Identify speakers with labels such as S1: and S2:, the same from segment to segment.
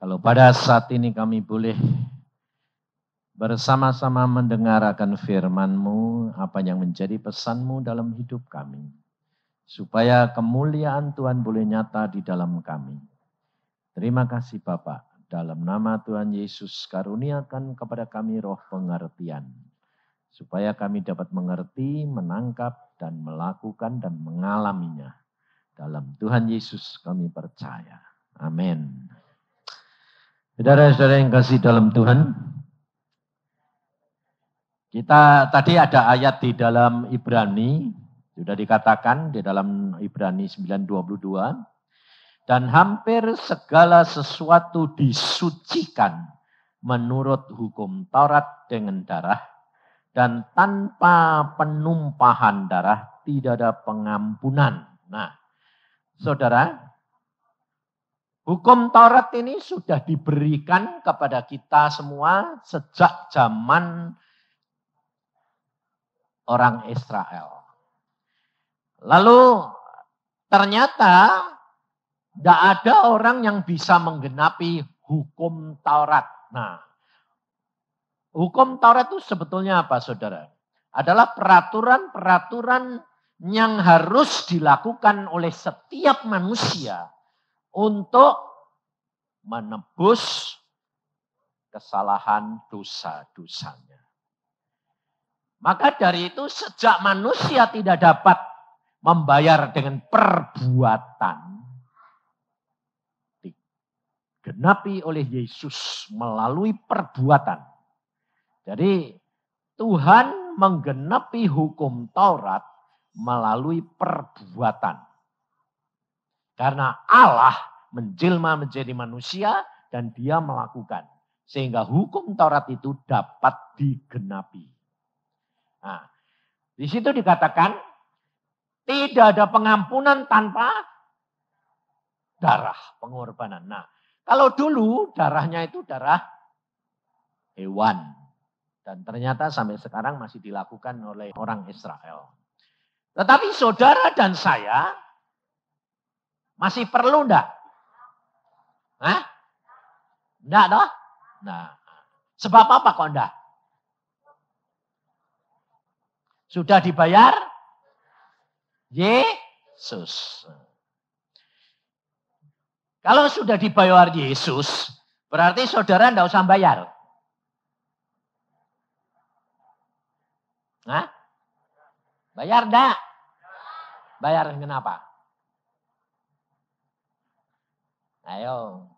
S1: Kalau pada saat ini kami boleh bersama-sama mendengar akan firman-Mu, apa yang menjadi pesan-Mu dalam hidup kami. Supaya kemuliaan Tuhan boleh nyata di dalam kami. Terima kasih Bapak, dalam nama Tuhan Yesus karuniakan kepada kami roh pengertian. Supaya kami dapat mengerti, menangkap, dan melakukan dan mengalaminya. Dalam Tuhan Yesus kami percaya. Amin. Saudara-saudara yang kasih dalam Tuhan, kita tadi ada ayat di dalam Ibrani, sudah dikatakan di dalam Ibrani 9:22, dan hampir segala sesuatu disucikan menurut hukum Taurat dengan darah, dan tanpa penumpahan darah tidak ada pengampunan. Nah, saudara, hukum Taurat ini sudah diberikan kepada kita semua sejak zaman orang Israel. Lalu ternyata tidak ada orang yang bisa menggenapi hukum Taurat. Nah, hukum Taurat itu sebetulnya apa, saudara? Adalah peraturan-peraturan yang harus dilakukan oleh setiap manusia untuk menebus kesalahan dosa-dosanya. Maka dari itu sejak manusia tidak dapat membayar dengan perbuatan, digenapi oleh Yesus melalui perbuatan. Jadi Tuhan menggenapi hukum Taurat melalui perbuatan. Karena Allah menjelma menjadi manusia dan dia melakukan. Sehingga hukum Taurat itu dapat digenapi. Nah, di situ dikatakan tidak ada pengampunan tanpa darah pengorbanan. Nah, kalau dulu darahnya itu darah hewan. Dan ternyata sampai sekarang masih dilakukan oleh orang Israel. Tetapi saudara dan saya masih perlu enggak? Hah? Enggak toh? Nah, sebab apa kok enggak? Sudah dibayar Yesus. Kalau sudah dibayar Yesus, berarti saudara enggak usah bayar. Hah? Bayar enggak? Bayar kenapa? Ayo.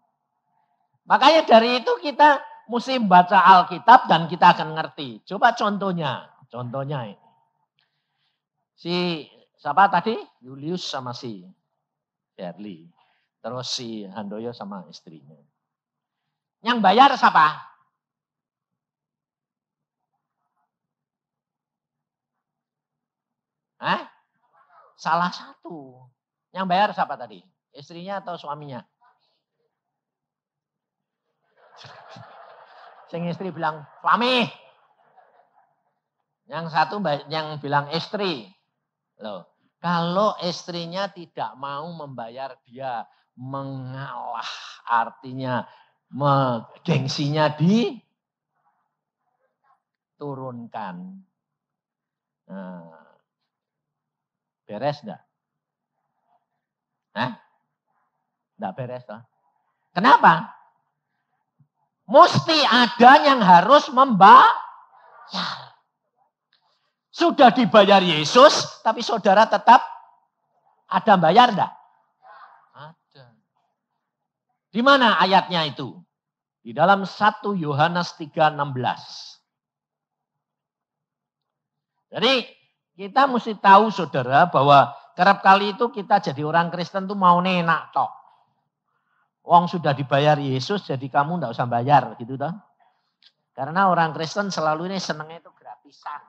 S1: Makanya dari itu kita mesti baca Alkitab dan kita akan ngerti. Coba contohnya. Contohnya ini. Si siapa tadi? Julius sama si Berli. Terus si Handoyo sama istrinya. Yang bayar siapa? Hah? Salah satu. Yang bayar siapa tadi? Istrinya atau suaminya? Sing istri bilang suami. Yang satu yang bilang istri. Loh, kalau istrinya tidak mau membayar dia mengalah, artinya gengsinya diturunkan. Nah, beres enggak? Hah? Enggak beres toh. Kenapa? Mesti ada yang harus membayar. Sudah dibayar Yesus, tapi saudara tetap ada bayar enggak? Ada. Di mana ayatnya itu? Di dalam 1 Yohanes 3:16. Jadi kita mesti tahu saudara bahwa kerap kali itu kita jadi orang Kristen tuh mau enak tok. Wong sudah dibayar Yesus jadi kamu enggak usah bayar gitu toh. Karena orang Kristen selalu ini senangnya itu gratisan.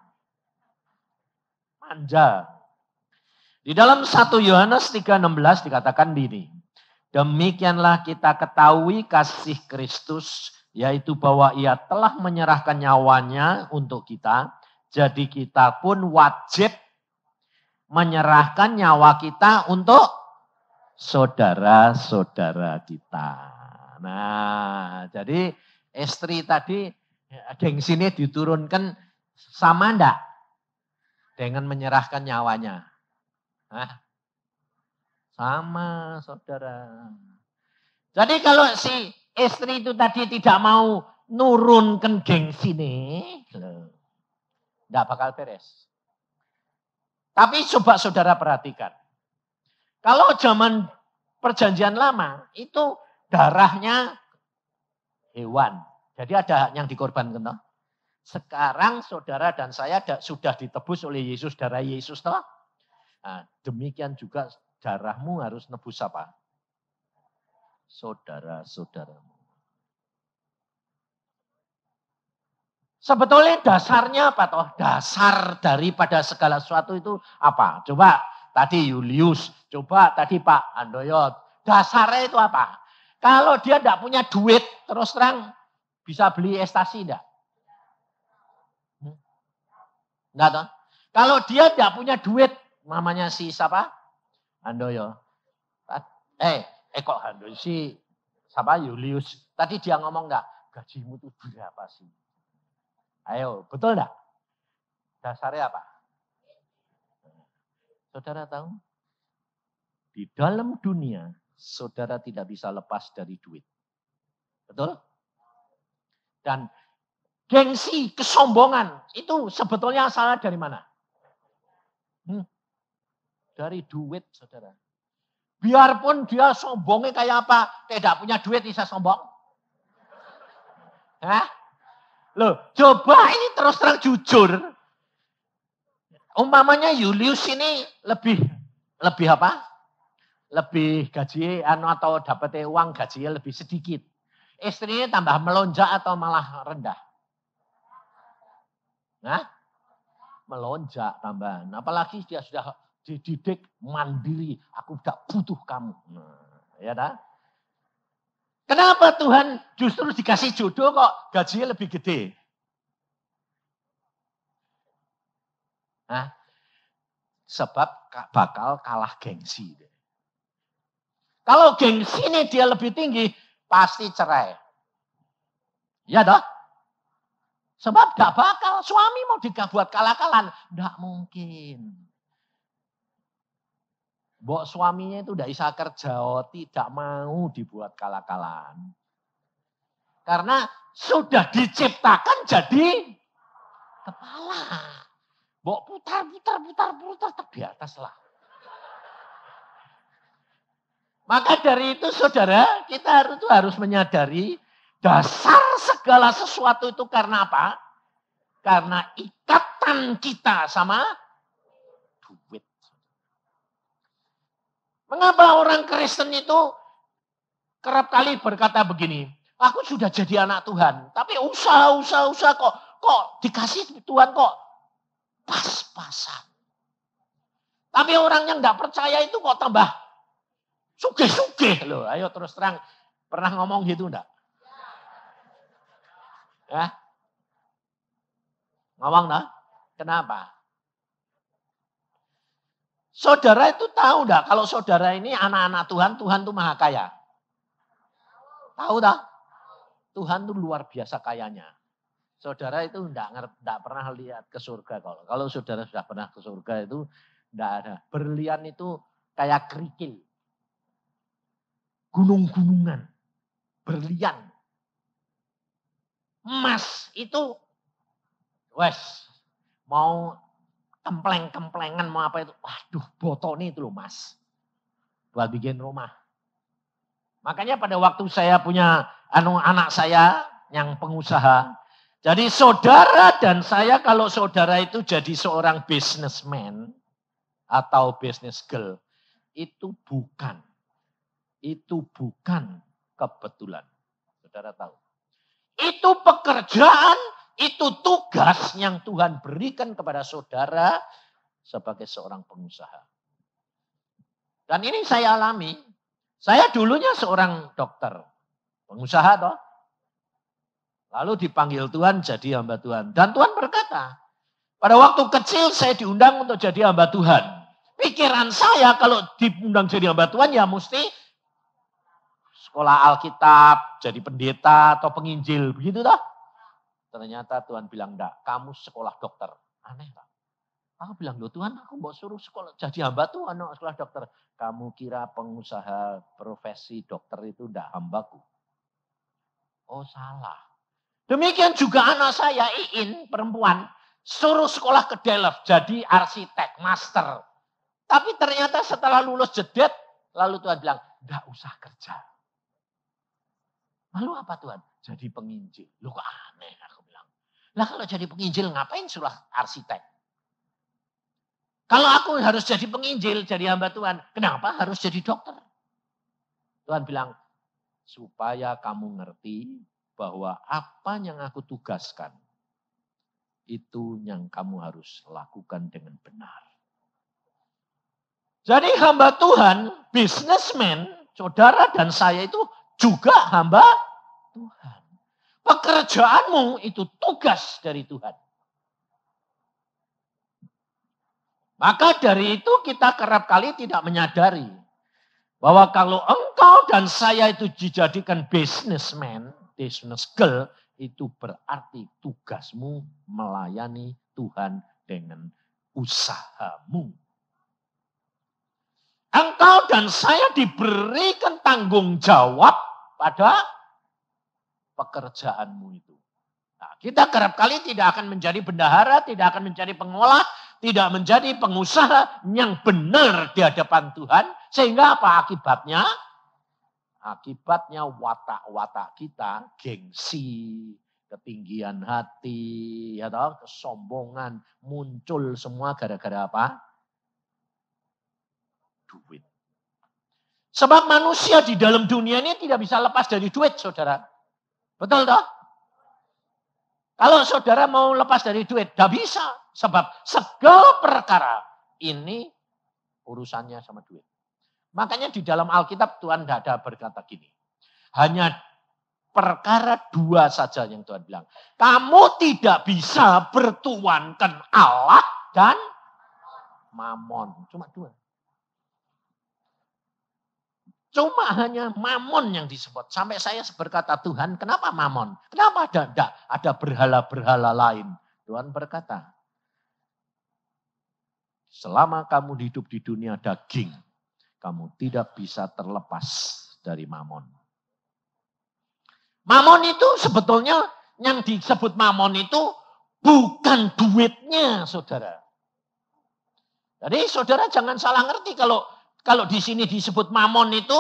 S1: Manja. Di dalam 1 Yohanes 3:16 dikatakan begini. Demikianlah kita ketahui kasih Kristus, yaitu bahwa ia telah menyerahkan nyawanya untuk kita. Jadi kita pun wajib menyerahkan nyawa kita untuk saudara-saudara kita. Nah, jadi istri tadi gengsinya diturunkan sama enggak dengan menyerahkan nyawanya? Hah? Sama, saudara. Jadi kalau si istri itu tadi tidak mau nurunkan gengsi nih, enggak bakal beres. Tapi coba saudara perhatikan. Kalau zaman perjanjian lama, itu darahnya hewan. Jadi ada yang dikorbankan. Toh. Sekarang saudara dan saya sudah ditebus oleh Yesus, darah Yesus. Toh. Nah, demikian juga darahmu harus nebus apa? Saudara-saudaramu. Sebetulnya dasarnya apa toh? Dasar daripada segala sesuatu itu apa? Coba tadi Julius, coba tadi Pak Andoyot. Dasarnya itu apa? Kalau dia tidak punya duit, terus terang bisa beli ekstasi enggak? Enggak toh? Kalau dia tidak punya duit, namanya si siapa? Andoyo. Kok Andoyo si siapa? Julius. Tadi dia ngomong enggak? Gajimu itu berapa sih? Ayo, betul enggak? Dasarnya apa? Saudara tahu? Di dalam dunia, saudara tidak bisa lepas dari duit. Betul? Dan gengsi, kesombongan, itu sebetulnya asalnya dari mana? Dari duit, saudara. Biarpun dia sombongnya kayak apa, tidak punya duit bisa sombong. Hah? Loh, coba ini terus terang jujur. Umpamanya Julius ini lebih apa? Lebih gaji atau dapat uang gajinya lebih sedikit. Istrinya tambah melonjak atau malah rendah? Nah, melonjak tambahan. Apalagi dia sudah dididik mandiri. Aku tidak butuh kamu. Nah, ya dah. Kenapa Tuhan justru dikasih jodoh kok gajinya lebih gede? Nah, sebab bakal kalah gengsi. Kalau gengsi ini dia lebih tinggi, pasti cerai. Ya dah. Sebab gak bakal suami mau dibuat kalah-kalan. Tidak mungkin. Mbok suaminya itu tidak bisa kerja, tidak mau dibuat kalah-kalahan. Karena sudah diciptakan jadi kepala. Mbok putar, tetap di atas lah. Maka dari itu saudara, kita harus menyadari dasar segala sesuatu itu karena apa? Karena ikatan kita sama duit. Mengapa orang Kristen itu kerap kali berkata begini, aku sudah jadi anak Tuhan, tapi usaha kok dikasih Tuhan kok pas-pasan. Tapi orang yang tidak percaya itu kok tambah sugih-sugih loh. Ayo terus terang, pernah ngomong gitu enggak? Ya? Ngomong enggak? Kenapa? Saudara itu tahu enggak kalau saudara ini anak-anak Tuhan, Tuhan itu maha kaya. Tahu tak? Tuhan itu luar biasa kayanya. Saudara itu enggak pernah lihat ke surga. Kalau saudara sudah pernah ke surga itu enggak ada. Berlian itu kayak kerikil. Gunung-gunungan. Berlian. Emas itu mau kempleng-kemplengan mau apa itu. Waduh, botolnya itu loh mas. Buat bikin rumah. Makanya pada waktu saya punya anak saya yang pengusaha. Jadi saudara dan saya kalau saudara itu jadi seorang businessman atau business girl. Itu bukan kebetulan. Saudara tahu. Itu pekerjaan, itu tugas yang Tuhan berikan kepada saudara sebagai seorang pengusaha. Dan ini saya alami. Saya dulunya seorang dokter, pengusaha toh. Lalu dipanggil Tuhan jadi hamba Tuhan. Dan Tuhan berkata, pada waktu kecil saya diundang untuk jadi hamba Tuhan. Pikiran saya kalau diundang jadi hamba Tuhan ya mesti sekolah Alkitab, jadi pendeta atau penginjil, begitu toh? Ternyata Tuhan bilang, enggak, kamu sekolah dokter. Aneh Pak. Aku bilang, loh Tuhan, aku mau suruh sekolah, jadi hamba Tuhan, sekolah dokter. Kamu kira pengusaha profesi dokter itu enggak hambaku? Oh salah. Demikian juga anak saya, Iin, perempuan, suruh sekolah ke Delft, jadi arsitek, master. Tapi ternyata setelah lulus jedet, lalu Tuhan bilang, enggak usah kerja. Lalu apa Tuhan? Jadi penginjil. Loh kok aneh, aku bilang. Lah kalau jadi penginjil ngapain suruh arsitek? Kalau aku harus jadi penginjil, jadi hamba Tuhan, kenapa harus jadi dokter? Tuhan bilang, supaya kamu ngerti bahwa apa yang aku tugaskan, itu yang kamu harus lakukan dengan benar. Jadi hamba Tuhan, businessman, saudara dan saya itu juga hamba Tuhan. Pekerjaanmu itu tugas dari Tuhan. Maka dari itu kita kerap kali tidak menyadari bahwa kalau engkau dan saya itu dijadikan businessman, business girl, itu berarti tugasmu melayani Tuhan dengan usahamu. Engkau dan saya diberikan tanggung jawab pada pekerjaanmu itu. Nah, kita kerap kali tidak akan menjadi bendahara, tidak akan menjadi pengolah, tidak menjadi pengusaha yang benar di hadapan Tuhan. Sehingga apa akibatnya? Akibatnya watak-watak kita, gengsi, ketinggian hati, atau kesombongan muncul semua gara-gara apa? Duit. Sebab manusia di dalam dunia ini tidak bisa lepas dari duit, saudara. Betul toh? Kalau saudara mau lepas dari duit, tidak bisa. Sebab segala perkara ini urusannya sama duit. Makanya di dalam Alkitab Tuhan tidak ada berkata gini. Hanya perkara dua saja yang Tuhan bilang. Kamu tidak bisa bertuankan Allah dan Mamon. Cuma dua. Cuma hanya Mamon yang disebut. Sampai saya berkata, Tuhan kenapa Mamon? Kenapa ada berhala-berhala lain? Tuhan berkata, selama kamu hidup di dunia daging, kamu tidak bisa terlepas dari Mamon. Mamon itu sebetulnya yang disebut Mamon itu bukan duitnya, saudara. Jadi saudara jangan salah ngerti kalau di sini disebut Mamon itu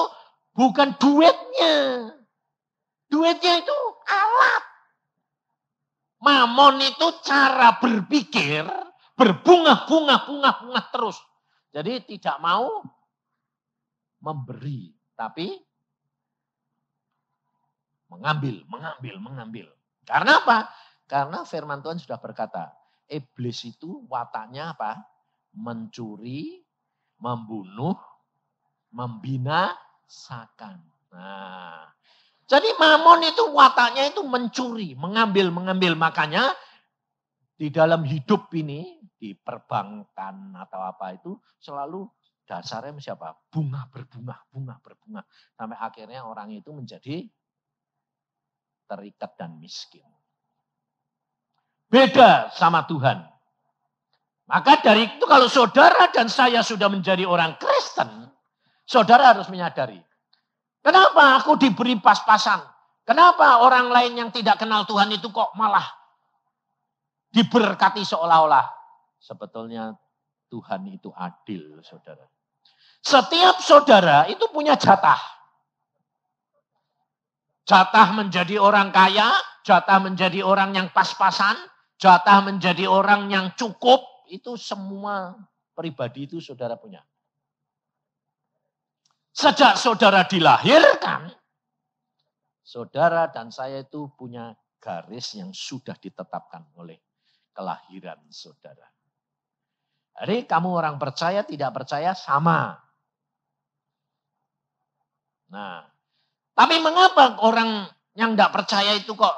S1: bukan duitnya. Duitnya itu alat. Mamon itu cara berpikir berbunga-bunga terus. Jadi tidak mau memberi, tapi mengambil. Karena apa? Karena firman Tuhan sudah berkata, iblis itu wataknya apa? Mencuri, membunuh, membinasakan. Nah, jadi Mamon itu wataknya itu mencuri, mengambil. Makanya di dalam hidup ini, di perbankan atau apa itu selalu dasarnya siapa? Bunga berbunga. Sampai akhirnya orang itu menjadi terikat dan miskin. Beda sama Tuhan. Maka dari itu kalau saudara dan saya sudah menjadi orang Kristen, saudara harus menyadari. Kenapa aku diberi pas-pasan? Kenapa orang lain yang tidak kenal Tuhan itu kok malah diberkati seolah-olah? Sebetulnya Tuhan itu adil, saudara. Setiap saudara itu punya jatah. Jatah menjadi orang kaya, jatah menjadi orang yang pas-pasan, jatah menjadi orang yang cukup, itu semua pribadi itu saudara punya. Sejak saudara dilahirkan, saudara dan saya itu punya garis yang sudah ditetapkan oleh kelahiran saudara. Jadi kamu orang percaya, tidak percaya sama. Nah, tapi mengapa orang yang tidak percaya itu kok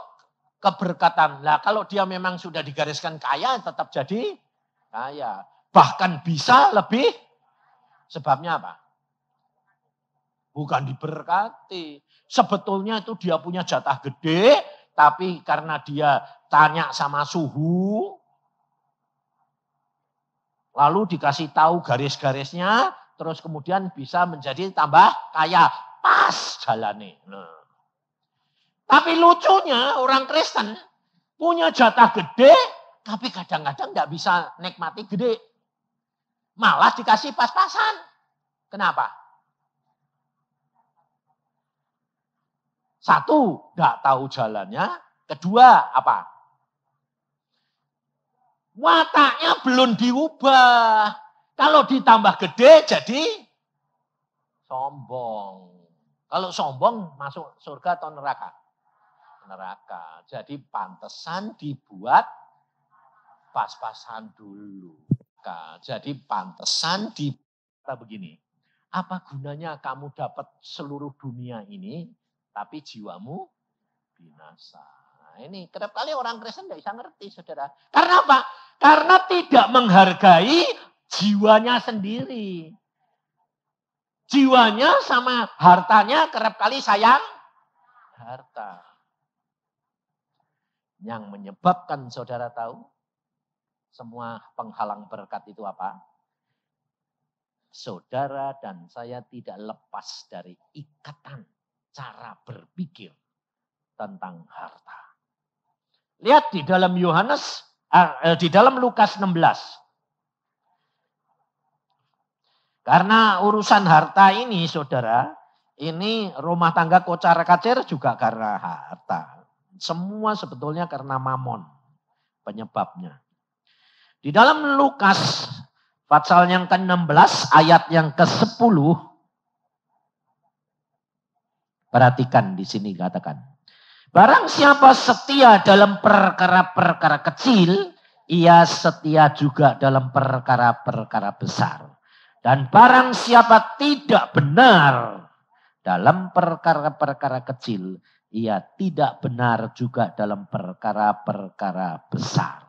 S1: keberkatan? Nah, kalau dia memang sudah digariskan kaya, tetap jadi kaya. Bahkan bisa lebih, sebabnya apa? Bukan diberkati. Sebetulnya itu dia punya jatah gede, tapi karena dia tanya sama suhu, lalu dikasih tahu garis-garisnya, terus kemudian bisa menjadi tambah kaya. Pas jalane. Nah. Tapi lucunya orang Kristen punya jatah gede, tapi kadang-kadang nggak bisa nikmati gede. Malah dikasih pas-pasan. Kenapa? Satu, nggak tahu jalannya. Kedua, apa? Wataknya belum diubah. Kalau ditambah gede jadi sombong. Kalau sombong masuk surga atau neraka? Neraka. Jadi pantesan dibuat pas-pasan dulu. Jadi pantesan dibuat begini. Apa gunanya kamu dapat seluruh dunia ini, tapi jiwamu binasa. Nah, ini kerap kali orang Kristen tidak bisa ngerti, saudara. Karena apa? Karena tidak menghargai jiwanya sendiri. Jiwanya sama hartanya kerap kali sayang harta. Yang menyebabkan saudara tahu semua penghalang berkat itu apa? Saudara dan saya tidak lepas dari ikatan cara berpikir tentang harta. Lihat di dalam di dalam Lukas 16. Karena urusan harta ini, saudara, ini rumah tangga kocar-kacir juga karena harta. Semua sebetulnya karena mamon penyebabnya. Di dalam Lukas pasal yang ke-16 ayat yang ke-10. Perhatikan di sini katakan. Barang siapa setia dalam perkara-perkara kecil, ia setia juga dalam perkara-perkara besar. Dan barang siapa tidak benar dalam perkara-perkara kecil, ia tidak benar juga dalam perkara-perkara besar.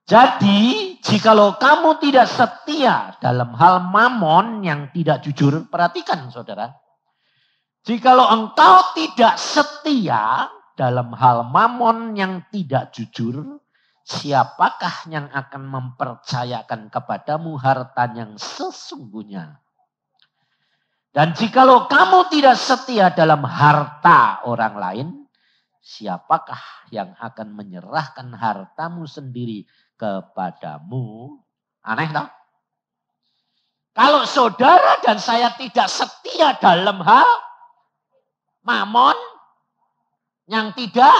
S1: Jadi, jikalau kamu tidak setia dalam hal mamon yang tidak jujur, perhatikan saudara. Jikalau engkau tidak setia dalam hal mamon yang tidak jujur, siapakah yang akan mempercayakan kepadamu harta yang sesungguhnya? Dan jikalau kamu tidak setia dalam harta orang lain, siapakah yang akan menyerahkan hartamu sendiri kepadamu? Aneh toh? Kalau saudara dan saya tidak setia dalam hal mamon yang tidak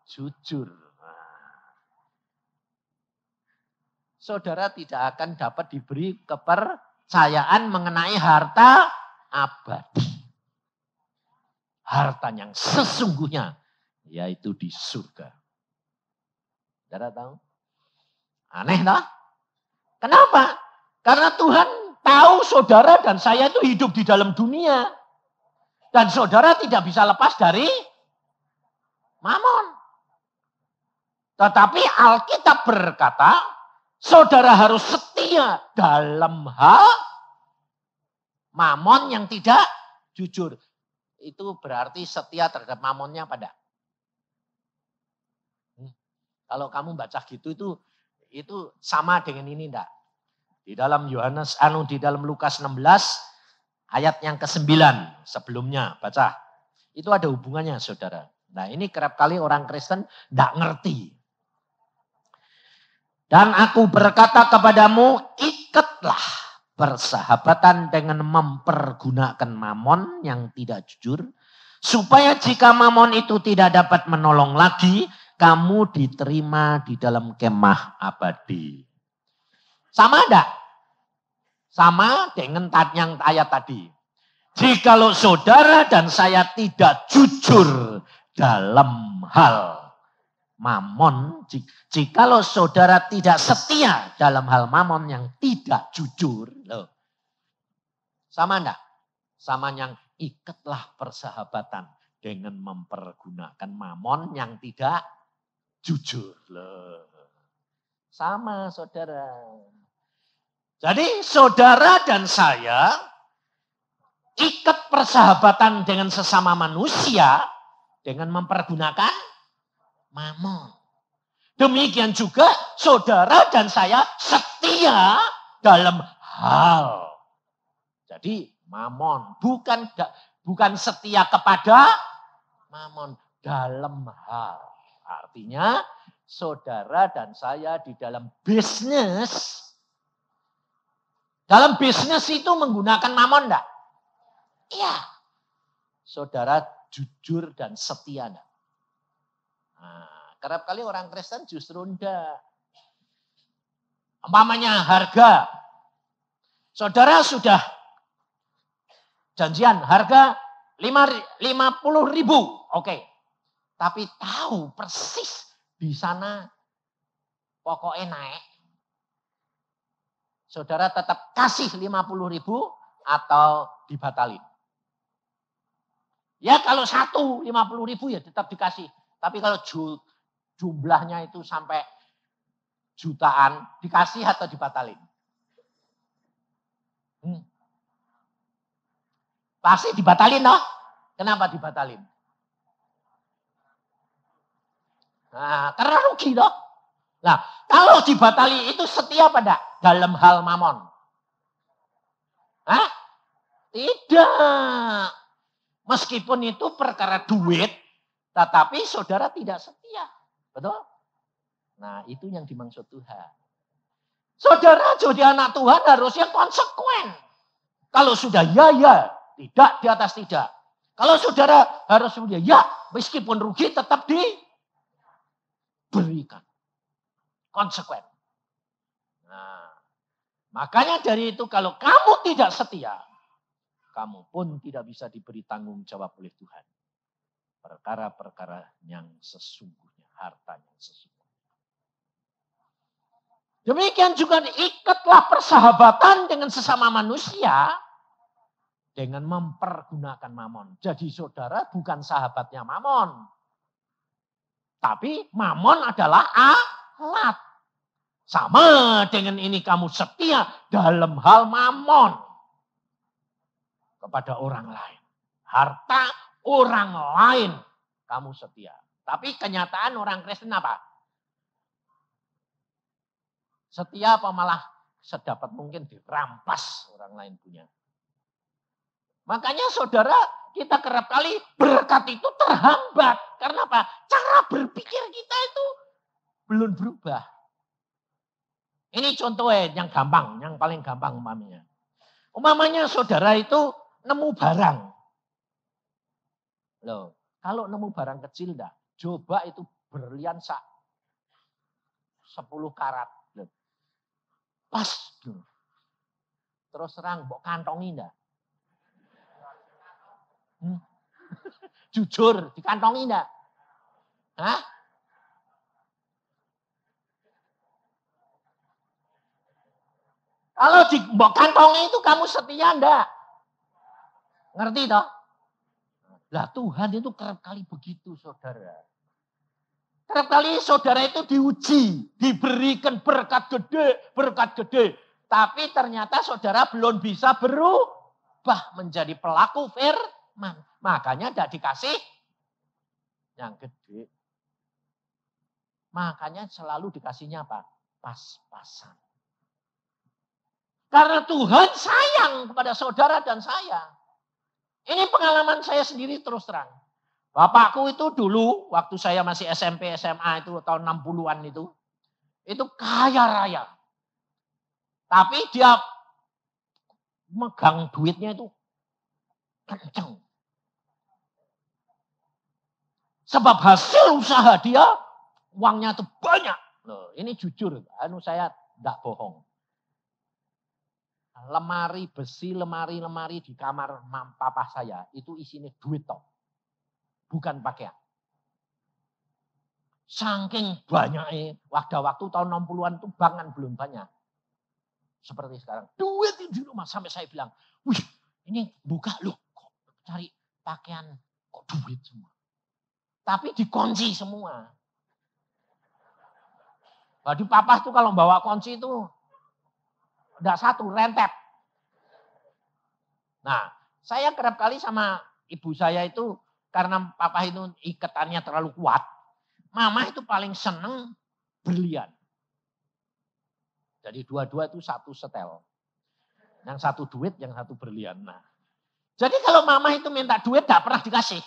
S1: jujur, saudara tidak akan dapat diberi kepercayaan mengenai harta abadi. Harta yang sesungguhnya, yaitu di surga. Saudara tahu? Aneh toh? Kenapa? Karena Tuhan tahu saudara dan saya itu hidup di dalam dunia. Dan saudara tidak bisa lepas dari mamon. Tetapi Alkitab berkata, saudara harus setia dalam hal mamon yang tidak jujur. Itu berarti setia terhadap mamonnya pada. Kalau kamu baca gitu itu sama dengan ini enggak? Di dalam di dalam Lukas 16 ayat yang ke-9 sebelumnya baca. Itu ada hubungannya saudara. Nah ini kerap kali orang Kristen enggak ngerti. Dan aku berkata kepadamu, ikatlah persahabatan dengan mempergunakan mamon yang tidak jujur. Supaya jika mamon itu tidak dapat menolong lagi, kamu diterima di dalam kemah abadi. Sama enggak? Sama dengan yang ayat tadi. Jikalau saudara dan saya tidak jujur dalam hal mamon, jikalau saudara tidak setia dalam hal mamon yang tidak jujur, loh. Sama enggak? Sama yang ikatlah persahabatan dengan mempergunakan mamon yang tidak jujur, loh. Sama saudara. Jadi saudara dan saya
S2: ikat persahabatan dengan sesama manusia dengan mempergunakan mamon. Demikian juga saudara dan saya setia dalam hal. Jadi mamon, bukan setia kepada mamon, dalam hal. Artinya saudara dan saya di dalam bisnis. Dalam bisnis itu menggunakan mamon enggak? Iya. Saudara jujur dan setia enggak? Nah, kerap kali orang Kristen justru enggak. Umpamanya harga. Saudara sudah janjian harga 50.000. Oke. Tapi tahu persis di sana pokoknya naik. Saudara tetap kasih 50.000 atau dibatalin. Ya kalau 50.000 ya tetap dikasih. Tapi kalau jumlahnya itu sampai jutaan, dikasih atau dibatalin? Pasti dibatalin toh. Kenapa dibatalin? Nah, karena rugi toh. Nah, kalau dibatali itu setia pada dalam hal mamon? Hah? Tidak. Meskipun itu perkara duit, tetapi saudara tidak setia. Betul? Nah, itu yang dimaksud Tuhan. Saudara jadi anak Tuhan harusnya konsekuen. Kalau sudah ya, tidak di atas tidak. Kalau saudara harus sudah ya, meskipun rugi tetap diberikan. Konsekuen. Nah, makanya dari itu kalau kamu tidak setia, kamu pun tidak bisa diberi tanggung jawab oleh Tuhan. Perkara-perkara yang sesungguhnya, harta yang sesungguhnya. Demikian juga ikatlah persahabatan dengan sesama manusia dengan mempergunakan mamon. Jadi saudara bukan sahabatnya mamon. Tapi mamon adalah alat. Sama dengan ini kamu setia dalam hal mamon. Kepada orang lain. Harta orang lain kamu setia. Tapi kenyataan orang Kristen apa? Setia apa malah sedapat mungkin dirampas orang lain punya. Makanya saudara kita kerap kali berkat itu terhambat. Karena apa? Cara berpikir kita itu belum berubah. Ini contohnya yang gampang, yang paling gampang umpamanya. Umpamanya saudara itu nemu barang. Loh, kalau nemu barang kecil enggak, coba itu berlian 10 karat. Loh. Pas. Terus terang, mbok kantongi enggak? Jujur, dikantongi enggak? Hah? Kalau di mbok kantongi itu kamu setia enggak? Ngerti toh? Lah Tuhan itu kerap kali begitu saudara. Kerap kali saudara itu diuji, diberikan berkat gede. Tapi ternyata saudara belum bisa berubah menjadi pelaku firman. Makanya tidak dikasih yang gede. Makanya selalu dikasihnya apa? Pas-pasan. Karena Tuhan sayang kepada saudara dan saya. Ini pengalaman saya sendiri terus terang. Bapakku itu dulu waktu saya masih SMP, SMA itu tahun 60-an itu kaya raya. Tapi dia megang duitnya itu kenceng. Sebab hasil usaha dia uangnya itu banyak. Loh, ini jujur, saya tidak bohong. Lemari besi, lemari di kamar papa saya itu isinya duit toh. Bukan pakaian. Saking banyaknya, waktu tahun 60-an itu bangan belum banyak. Seperti sekarang. Duit di rumah sampai saya bilang, wih ini buka loh, kok cari pakaian, kok duit semua. Tapi dikunci semua. Jadi papa tuh kalau bawa kunci itu, enggak satu, rentet. Nah, Saya kerap kali sama ibu saya itu, karena papa itu ikatannya terlalu kuat, mama itu paling seneng berlian. Jadi dua-dua itu satu setel. Yang satu duit, yang satu berlian. Nah, jadi kalau mama itu minta duit, gak pernah dikasih.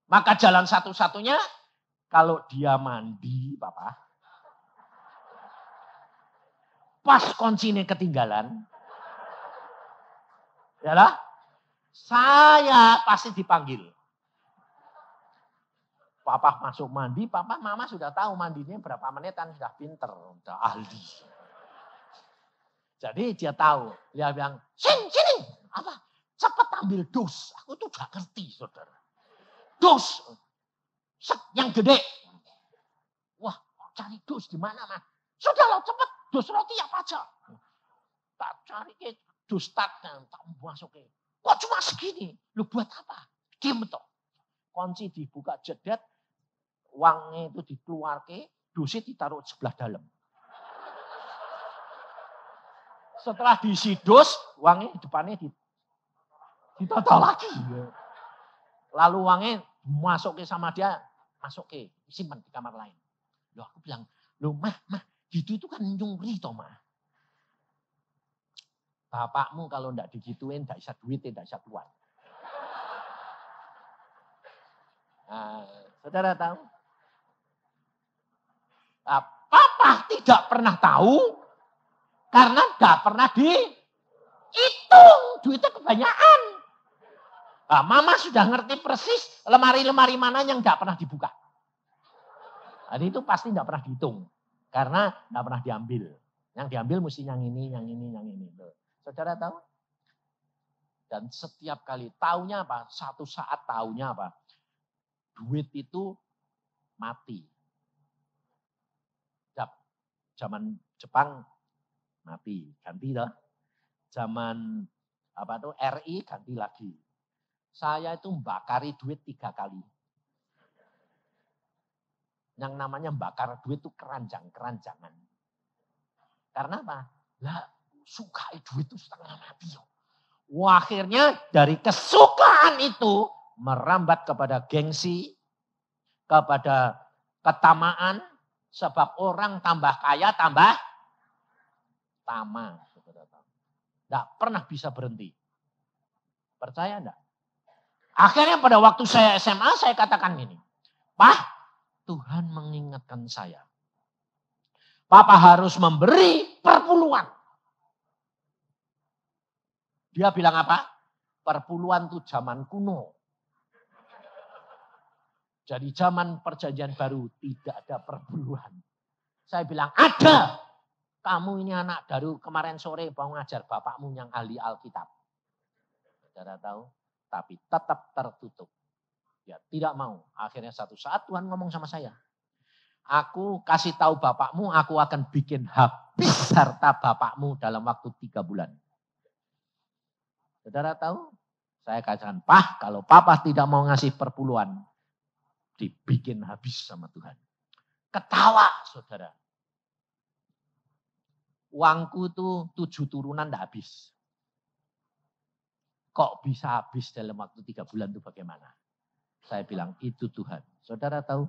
S2: Maka jalan satu-satunya, kalau dia mandi, papa, pas kuncinya ketinggalan, yalah, saya pasti dipanggil. Papa masuk mandi, papa mama sudah tahu mandinya berapa menitan, sudah pinter, sudah ahli. Jadi dia tahu, dia bilang, sini, apa? Cepat ambil dus. Aku tuh gak ngerti, saudara. Dus, yang gede. Wah, cari dus di mana, Mas? Sudah loh, cepat. Dus roti apa aja? Tak cari ke dus tak masukin. Kok cuma segini? Lu buat apa? Diem toh. Kunci dibuka jedet, uangnya itu dikeluarkan, dusnya ditaruh sebelah dalam. Setelah diisi dus, uangnya di depannya ditata lagi. Lalu uangnya masuk ke sama dia, masuk ke simpan di kamar lain. Loh, aku bilang, loh mah, gitu itu kan nyuri toh mah. Bapakmu kalau enggak digituin, enggak bisa duit, enggak bisa keluar. Nah, saudara tahu? Nah, papa tidak pernah tahu, karena enggak pernah dihitung. Duitnya kebanyakan. Nah, mama sudah ngerti persis lemari-lemari mana yang enggak pernah dibuka. Jadi itu pasti enggak pernah dihitung. Karena enggak pernah diambil. Yang diambil mesti yang ini, yang ini, yang ini. Saudara tahu? Dan setiap kali taunya apa? Satu saat taunya apa? Duit itu mati. Zaman Jepang mati, ganti toh. Zaman apa tuh RI ganti lagi. Saya itu membakari duit 3 kali. Yang namanya bakar duit itu keranjangan. Karena apa? Lah, suka duit itu setengah mati. Wah, akhirnya dari kesukaan itu merambat kepada gengsi, kepada ketamaan, sebab orang tambah kaya tambah tamak. Tidak pernah bisa berhenti. Percaya enggak? Akhirnya pada waktu saya SMA saya katakan gini, Pak, Tuhan mengingatkan saya. Papa harus memberi perpuluhan. Dia bilang apa? Perpuluhan itu zaman kuno. Jadi zaman perjanjian baru tidak ada perpuluhan. Saya bilang ada. Kamu ini anak dari kemarin sore mau ngajar bapakmu yang ahli Alkitab. Saudara tahu? Tapi tetap tertutup. Dia tidak mau. Akhirnya satu saat Tuhan ngomong sama saya. Aku kasih tahu bapakmu, aku akan bikin habis harta bapakmu dalam waktu 3 bulan. Saudara tahu? Saya katakan, Pak, kalau papa tidak mau ngasih perpuluhan, dibikin habis sama Tuhan. Ketawa, saudara. Uangku tuh 7 turunan enggak habis. Kok bisa habis dalam waktu 3 bulan itu bagaimana? Saya bilang, itu Tuhan. Saudara tahu?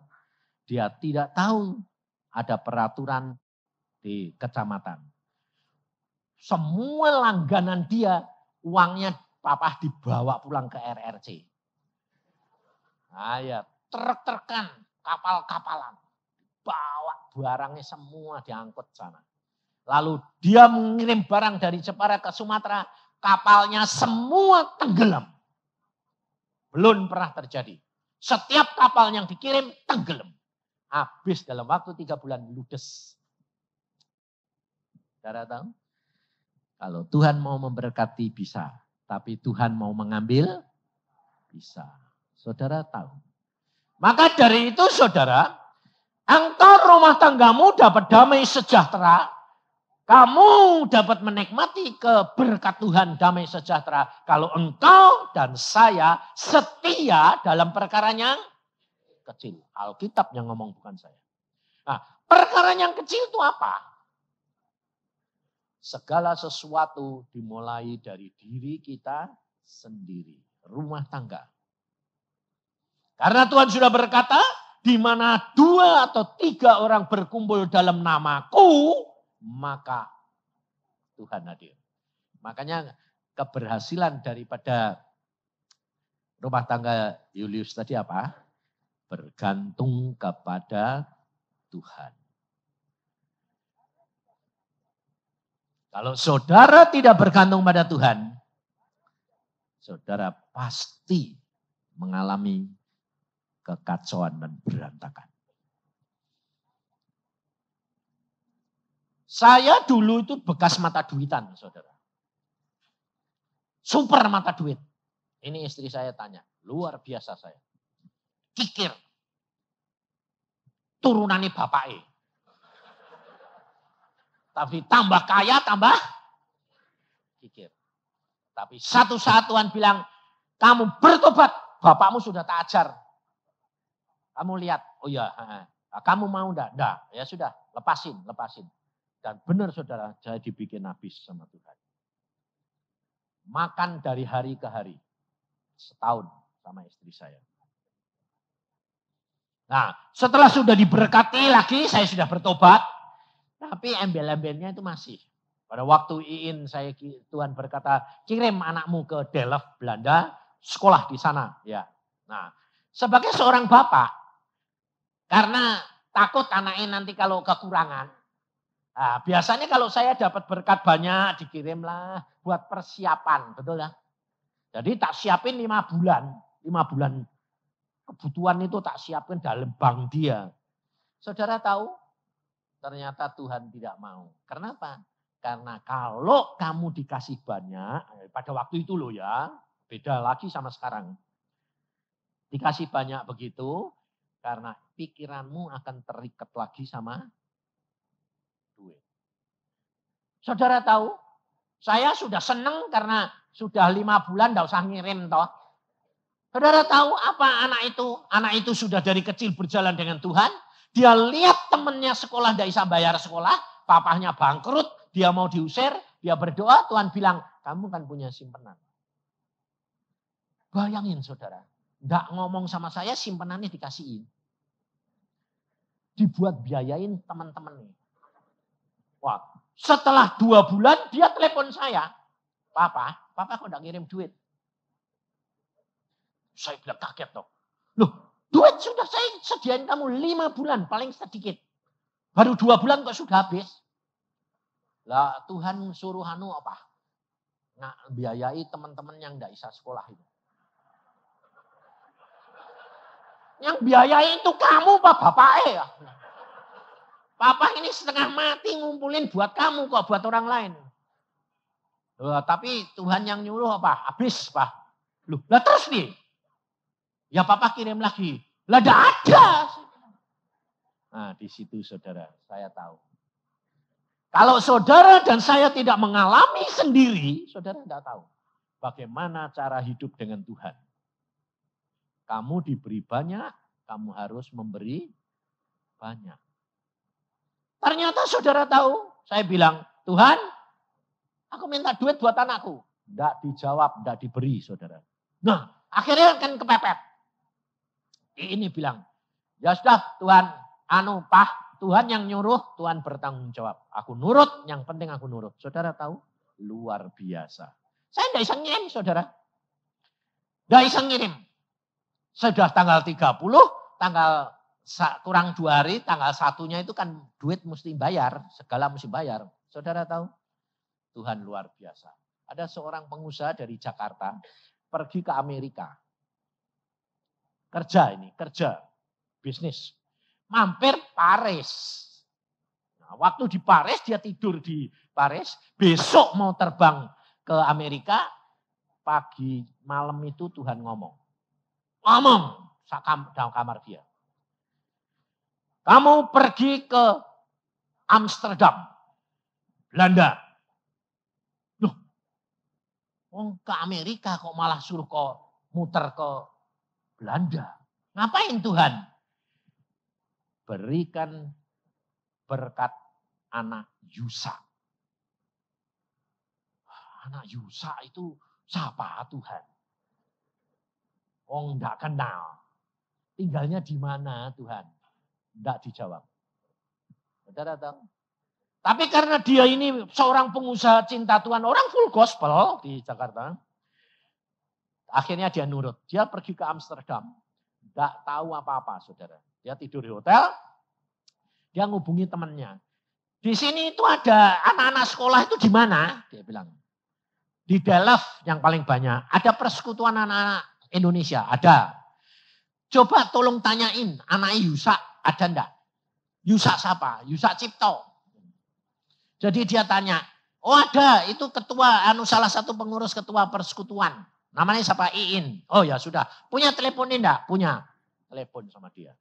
S2: Dia tidak tahu ada peraturan di kecamatan. Semua langganan dia, uangnya papa dibawa pulang ke RRC. Nah, ya, truk-trukan, kapal-kapalan. Bawa barangnya semua diangkut sana. Lalu dia mengirim barang dari Jepara ke Sumatera, kapalnya semua tenggelam. Belum pernah terjadi. Setiap kapal yang dikirim tenggelam. Habis dalam waktu 3 bulan ludes. Saudara tahu? Kalau Tuhan mau memberkati bisa. Tapi Tuhan mau mengambil bisa. Saudara tahu. Maka dari itu saudara, engkau rumah tanggamu dapat damai sejahtera. Kamu dapat menikmati keberkat Tuhan damai sejahtera. Kalau engkau dan saya setia dalam perkara yang kecil. Alkitab yang ngomong bukan saya. Nah, perkara yang kecil itu apa? Segala sesuatu dimulai dari diri kita sendiri. Rumah tangga. Karena Tuhan sudah berkata, di mana 2 atau 3 orang berkumpul dalam namaku, maka Tuhan hadir. Makanya keberhasilan daripada rumah tangga Julius tadi apa? Bergantung kepada Tuhan. Kalau saudara tidak bergantung pada Tuhan, saudara pasti mengalami kekacauan dan berantakan. Saya dulu itu bekas mata duitan, saudara. Super mata duit. Ini istri saya tanya, luar biasa saya. Kikir. Turunannya bapake. Tapi tambah kaya, tambah kikir. Tapi satu saat Tuhan bilang, kamu bertobat, bapakmu sudah tak ajar. Kamu lihat, oh iya, kamu mau enggak? Enggak, ya sudah, lepasin. Dan benar saudara, saya dibikin habis sama Tuhan. Makan dari hari ke hari, setahun sama istri saya. Nah, setelah sudah diberkati lagi, saya sudah bertobat. Tapi embel-embelnya itu masih. Pada waktu Iin Tuhan berkata, kirim anakmu ke Delft, Belanda, sekolah di sana. Ya. Nah, sebagai seorang bapak, karena takut anaknya nanti kalau kekurangan. Nah, biasanya kalau saya dapat berkat banyak, dikirimlah buat persiapan. Betul ya? Jadi tak siapin 5 bulan. 5 bulan kebutuhan itu tak siapin dalam bank dia. Saudara tahu? Ternyata Tuhan tidak mau. Kenapa? Karena kalau kamu dikasih banyak, pada waktu itu loh ya, beda lagi sama sekarang. Dikasih banyak begitu, karena pikiranmu akan terikat lagi sama duit. Saudara tahu, saya sudah senang karena sudah 5 bulan tidak usah ngirim toh. Saudara tahu apa anak itu? Anak itu sudah dari kecil berjalan dengan Tuhan. Dia lihat temannya sekolah tidak bisa bayar sekolah. Papahnya bangkrut. Dia mau diusir. Dia berdoa. Tuhan bilang, kamu kan punya simpenan. Bayangin saudara. Tidak ngomong sama saya, simpenannya dikasihin. Dibuat biayain teman-temannya. Wah, setelah 2 bulan dia telepon saya. Papa kok tidak ngirim duit? Saya bilang kaget dong. Loh, duit sudah saya sediain kamu 5 bulan paling sedikit. Baru 2 bulan kok sudah habis. Lah Tuhan suruh apa? Nah, biayai teman-teman yang tidak bisa sekolah itu. Yang biayai itu kamu Pak Bapak ya. Papa ini setengah mati ngumpulin buat kamu kok, buat orang lain. Loh, tapi Tuhan yang nyuruh apa? Habis Pak. Loh, lah terus nih. Ya Papa kirim lagi. Lah tidak ada. Nah di situ saudara, saya tahu. Kalau saudara dan saya tidak mengalami sendiri, saudara tidak tahu. Bagaimana cara hidup dengan Tuhan. Kamu diberi banyak, kamu harus memberi banyak. Ternyata saudara tahu, saya bilang, Tuhan, aku minta duit buat anakku. Tidak dijawab, tidak diberi saudara. Nah akhirnya kan kepepet. Ini bilang, ya sudah Tuhan, Tuhan yang nyuruh, Tuhan bertanggung jawab. Aku nurut, yang penting aku nurut. Saudara tahu? Luar biasa. Saya tidak bisa ngirim, saudara. Tidak bisa ngirim. Sudah tanggal 30, tanggal kurang 2 hari, tanggal 1-nya itu kan duit mesti bayar, segala mesti bayar. Saudara tahu? Tuhan luar biasa. Ada seorang pengusaha dari Jakarta, pergi ke Amerika. Kerja, bisnis. Mampir Paris. Nah, waktu di Paris, dia tidur di Paris. Besok mau terbang ke Amerika. Pagi malam itu Tuhan ngomong. Dalam kamar dia. Kamu pergi ke Amsterdam. Belanda. Loh, ke Amerika kok malah suruh kok muter ke Belanda. Ngapain Tuhan? Berikan berkat anak Yusa. Anak Yusa itu Siapa Tuhan? Oh, enggak kenal. Tinggalnya di mana Tuhan? Enggak dijawab. Saudara tahu? Tapi karena dia ini seorang pengusaha cinta Tuhan, orang full gospel di Jakarta. Akhirnya dia nurut. Dia pergi ke Amsterdam. Enggak tahu apa-apa, saudara. Dia tidur di hotel. Dia ngubungi temannya. Di sini itu ada anak-anak sekolah itu di mana? Dia bilang. Di Delft yang paling banyak. Ada persekutuan anak-anak Indonesia. Ada. Coba tolong tanyain anak Yusak ada enggak? Yusak siapa? Yusak Cipto. Jadi dia tanya, oh ada, itu ketua, salah satu pengurus ketua persekutuan. Namanya siapa? Iin. Oh ya sudah, punya telepon enggak? Punya. Telepon sama dia.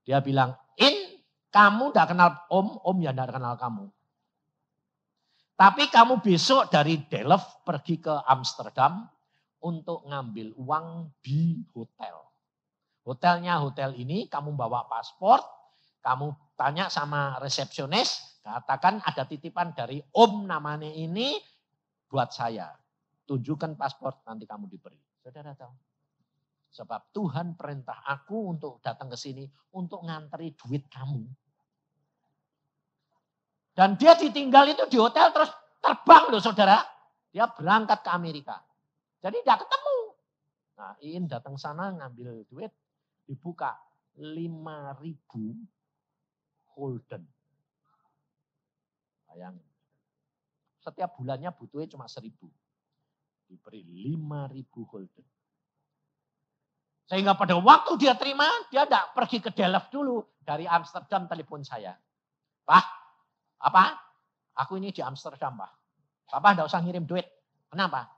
S2: Dia bilang, In, kamu enggak kenal Om ya enggak kenal kamu. Tapi kamu besok dari Delft pergi ke Amsterdam untuk ngambil uang di hotel. Hotelnya hotel ini, kamu bawa paspor, kamu tanya sama resepsionis, katakan ada titipan dari Om namanya ini buat saya. Tunjukkan paspor, nanti kamu diberi. Saudara tahu? Sebab Tuhan perintah aku untuk datang ke sini untuk nganteri duit kamu. Dan dia ditinggal itu di hotel terus terbang loh saudara. Dia berangkat ke Amerika. Jadi tidak ketemu. Nah Iin datang sana ngambil duit, dibuka 5.000 Holden. Bayangin. Setiap bulannya butuhnya cuma 1.000. Diberi 5.000 Holden. Sehingga pada waktu dia terima, dia tidak pergi ke Delft dulu. Dari Amsterdam telepon saya. Pak, apa? Aku ini di Amsterdam, Pak. Papa tidak usah ngirim duit. Kenapa?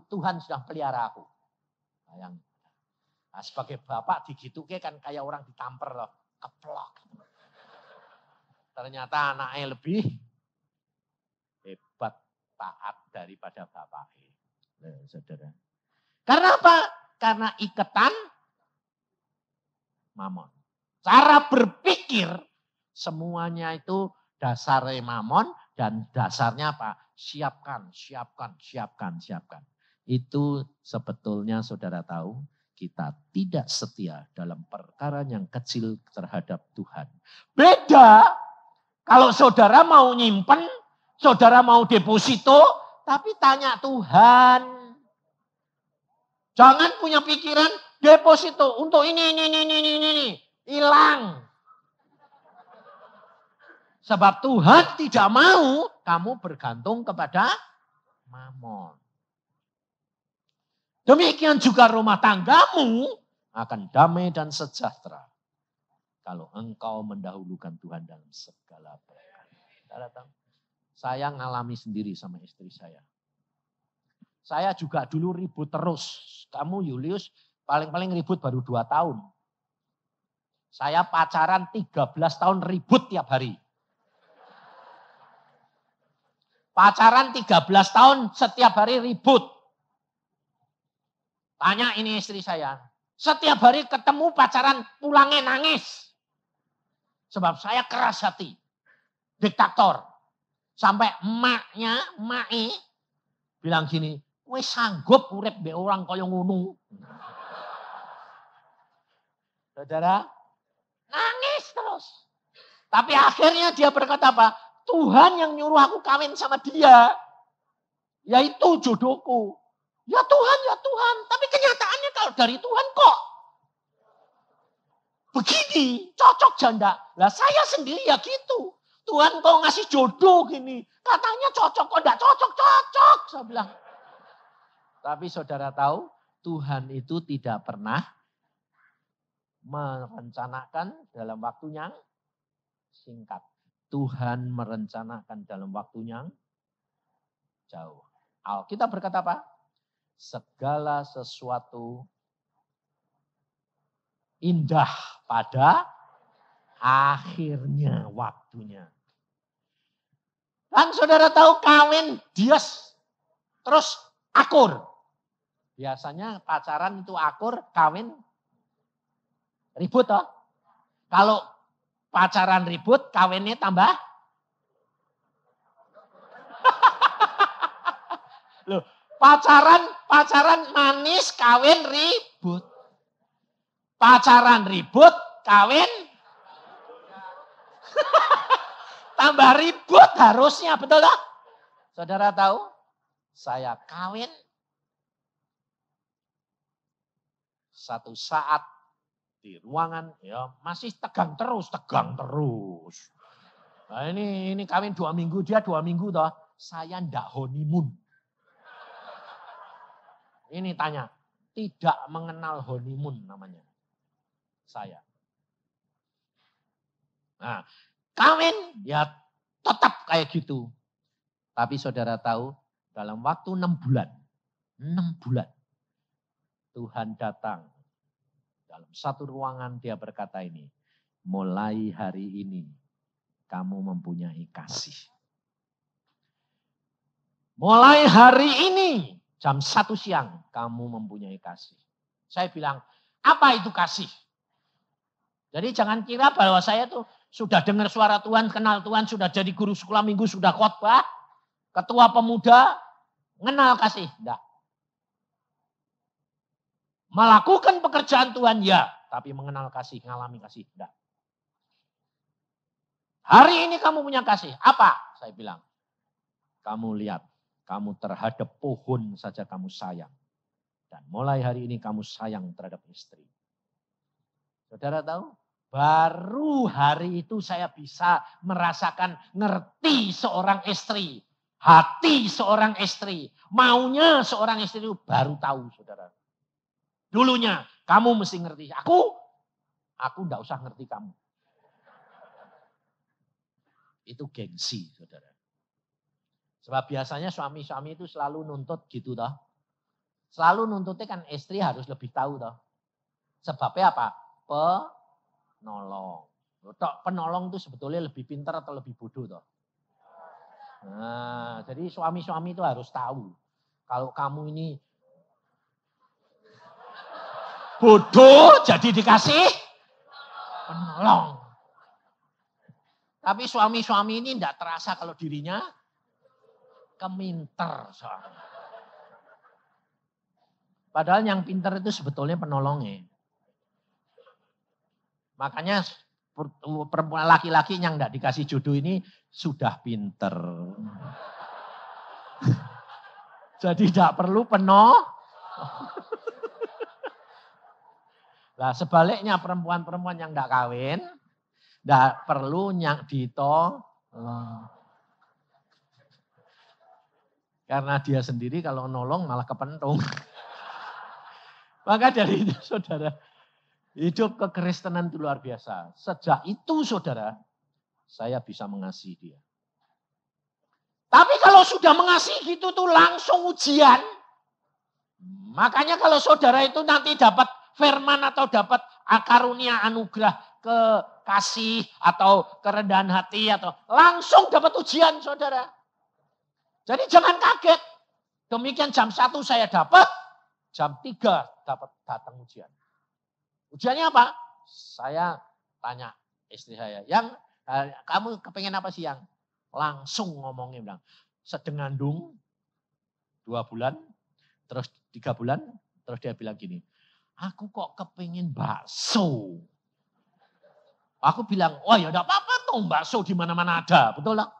S2: Tuhan sudah pelihara aku. Bayangin. Nah, sebagai bapak digituke kan kayak orang ditamper loh. Keplok. Ternyata anaknya lebih hebat, taat daripada bapaknya. Saudara. Karena apa? Karena ikatan mamon. Cara berpikir semuanya itu dasarnya mamon dan dasarnya apa? Siapkan. Itu sebetulnya saudara tahu. Kita tidak setia dalam perkara yang kecil terhadap Tuhan. Beda kalau saudara mau nyimpen, saudara mau deposito, tapi tanya Tuhan. Jangan punya pikiran deposito untuk ini. Hilang. Sebab Tuhan tidak mau kamu bergantung kepada mamon. Demikian juga rumah tanggamu akan damai dan sejahtera. Kalau engkau mendahulukan Tuhan dalam segala perkara. Saya ngalami sendiri sama istri saya. Saya juga dulu ribut terus. Kamu Julius paling-paling ribut baru 2 tahun. Saya pacaran 13 tahun ribut tiap hari. Pacaran 13 tahun setiap hari ribut. Tanya ini istri saya. Setiap hari ketemu pacaran pulangnya nangis. Sebab saya keras hati. Diktator. Sampai emaknya bilang gini. Kowe sanggup urip be orang kaya ngono. Saudara. Nangis terus. Tapi akhirnya dia berkata apa? Tuhan yang nyuruh aku kawin sama dia. Yaitu jodohku. Ya Tuhan. Tapi kenyataannya kalau dari Tuhan kok begini, cocok janda. Lah saya sendiri ya gitu. Tuhan kok ngasih jodoh gini. Katanya cocok, kok enggak cocok. Saya bilang. Tapi saudara tahu, Tuhan itu tidak pernah merencanakan dalam waktu yang singkat. Tuhan merencanakan dalam waktu yang jauh. Alkitab berkata apa? Segala sesuatu indah pada akhirnya waktunya. Dan saudara tahu kawin dias terus akur. Biasanya pacaran itu akur, kawin ribut toh. Kalau pacaran ribut, kawinnya tambah. Loh, Pacaran manis, kawin ribut. Pacaran ribut, kawin tambah ribut harusnya, betul tak? Saudara tahu? Saya kawin satu saat di ruangan, ya masih tegang terus. Nah ini kawin 2 minggu, dia 2 minggu toh. Saya ndak honeymoon. Ini tanya, tidak mengenal honeymoon namanya. Saya. Nah, kawin ya tetap kayak gitu. Tapi saudara tahu, dalam waktu 6 bulan, Tuhan datang. Dalam satu ruangan dia berkata ini, mulai hari ini kamu mempunyai kasih. Mulai hari ini jam 1 siang kamu mempunyai kasih. Saya bilang, apa itu kasih? Jadi jangan kira bahwa saya tuh sudah dengar suara Tuhan, kenal Tuhan, sudah jadi guru sekolah minggu, sudah khotbah, ketua pemuda, kenal kasih. Enggak. Melakukan pekerjaan Tuhan, ya. Tapi mengenal kasih, ngalami kasih, enggak. Hari ini kamu punya kasih. Apa? Saya bilang. Kamu lihat, kamu terhadap pohon saja kamu sayang. Dan mulai hari ini kamu sayang terhadap istri. Saudara tahu? Baru hari itu saya bisa merasakan ngerti seorang istri. Hati seorang istri. Maunya seorang istri itu baru tahu, saudara. Dulunya, kamu mesti ngerti. Aku enggak usah ngerti kamu. Itu gengsi, saudara. Sebab biasanya suami-suami itu selalu nuntut gitu toh. Selalu nuntutnya kan istri harus lebih tahu toh. Sebabnya apa? Penolong. Penolong itu sebetulnya lebih pintar atau lebih bodoh toh. Nah, jadi suami-suami itu harus tahu. Kalau kamu ini bodoh jadi dikasih penolong. Tapi suami-suami ini tidak terasa kalau dirinya keminter. Padahal yang pinter itu sebetulnya penolongnya. Makanya perempuan laki-laki yang tidak dikasih jodoh ini sudah pinter. Jadi tidak perlu Nah sebaliknya perempuan-perempuan yang tidak kawin, tidak perlu yang ditolong. Karena dia sendiri kalau nolong malah kepentung. Maka dari itu saudara, hidup kekristenan itu luar biasa. Sejak itu saudara, saya bisa mengasihi dia. Tapi kalau sudah mengasihi gitu tuh langsung ujian. Makanya kalau saudara itu nanti dapat firman atau dapat karunia anugerah kekasih atau kerendahan hati atau langsung dapat ujian saudara. Jadi jangan kaget. Demikian jam 1 saya dapat, jam 3 dapat datang ujian. Ujiannya apa? Saya tanya istri saya, yang kamu kepengen apa sih yang? Langsung ngomongnya bilang, sedengandung 2 bulan, terus 3 bulan, terus dia bilang gini, aku kok kepengen bakso. Aku bilang, oh ya enggak apa-apa tuh bakso di mana-mana ada, betul lah.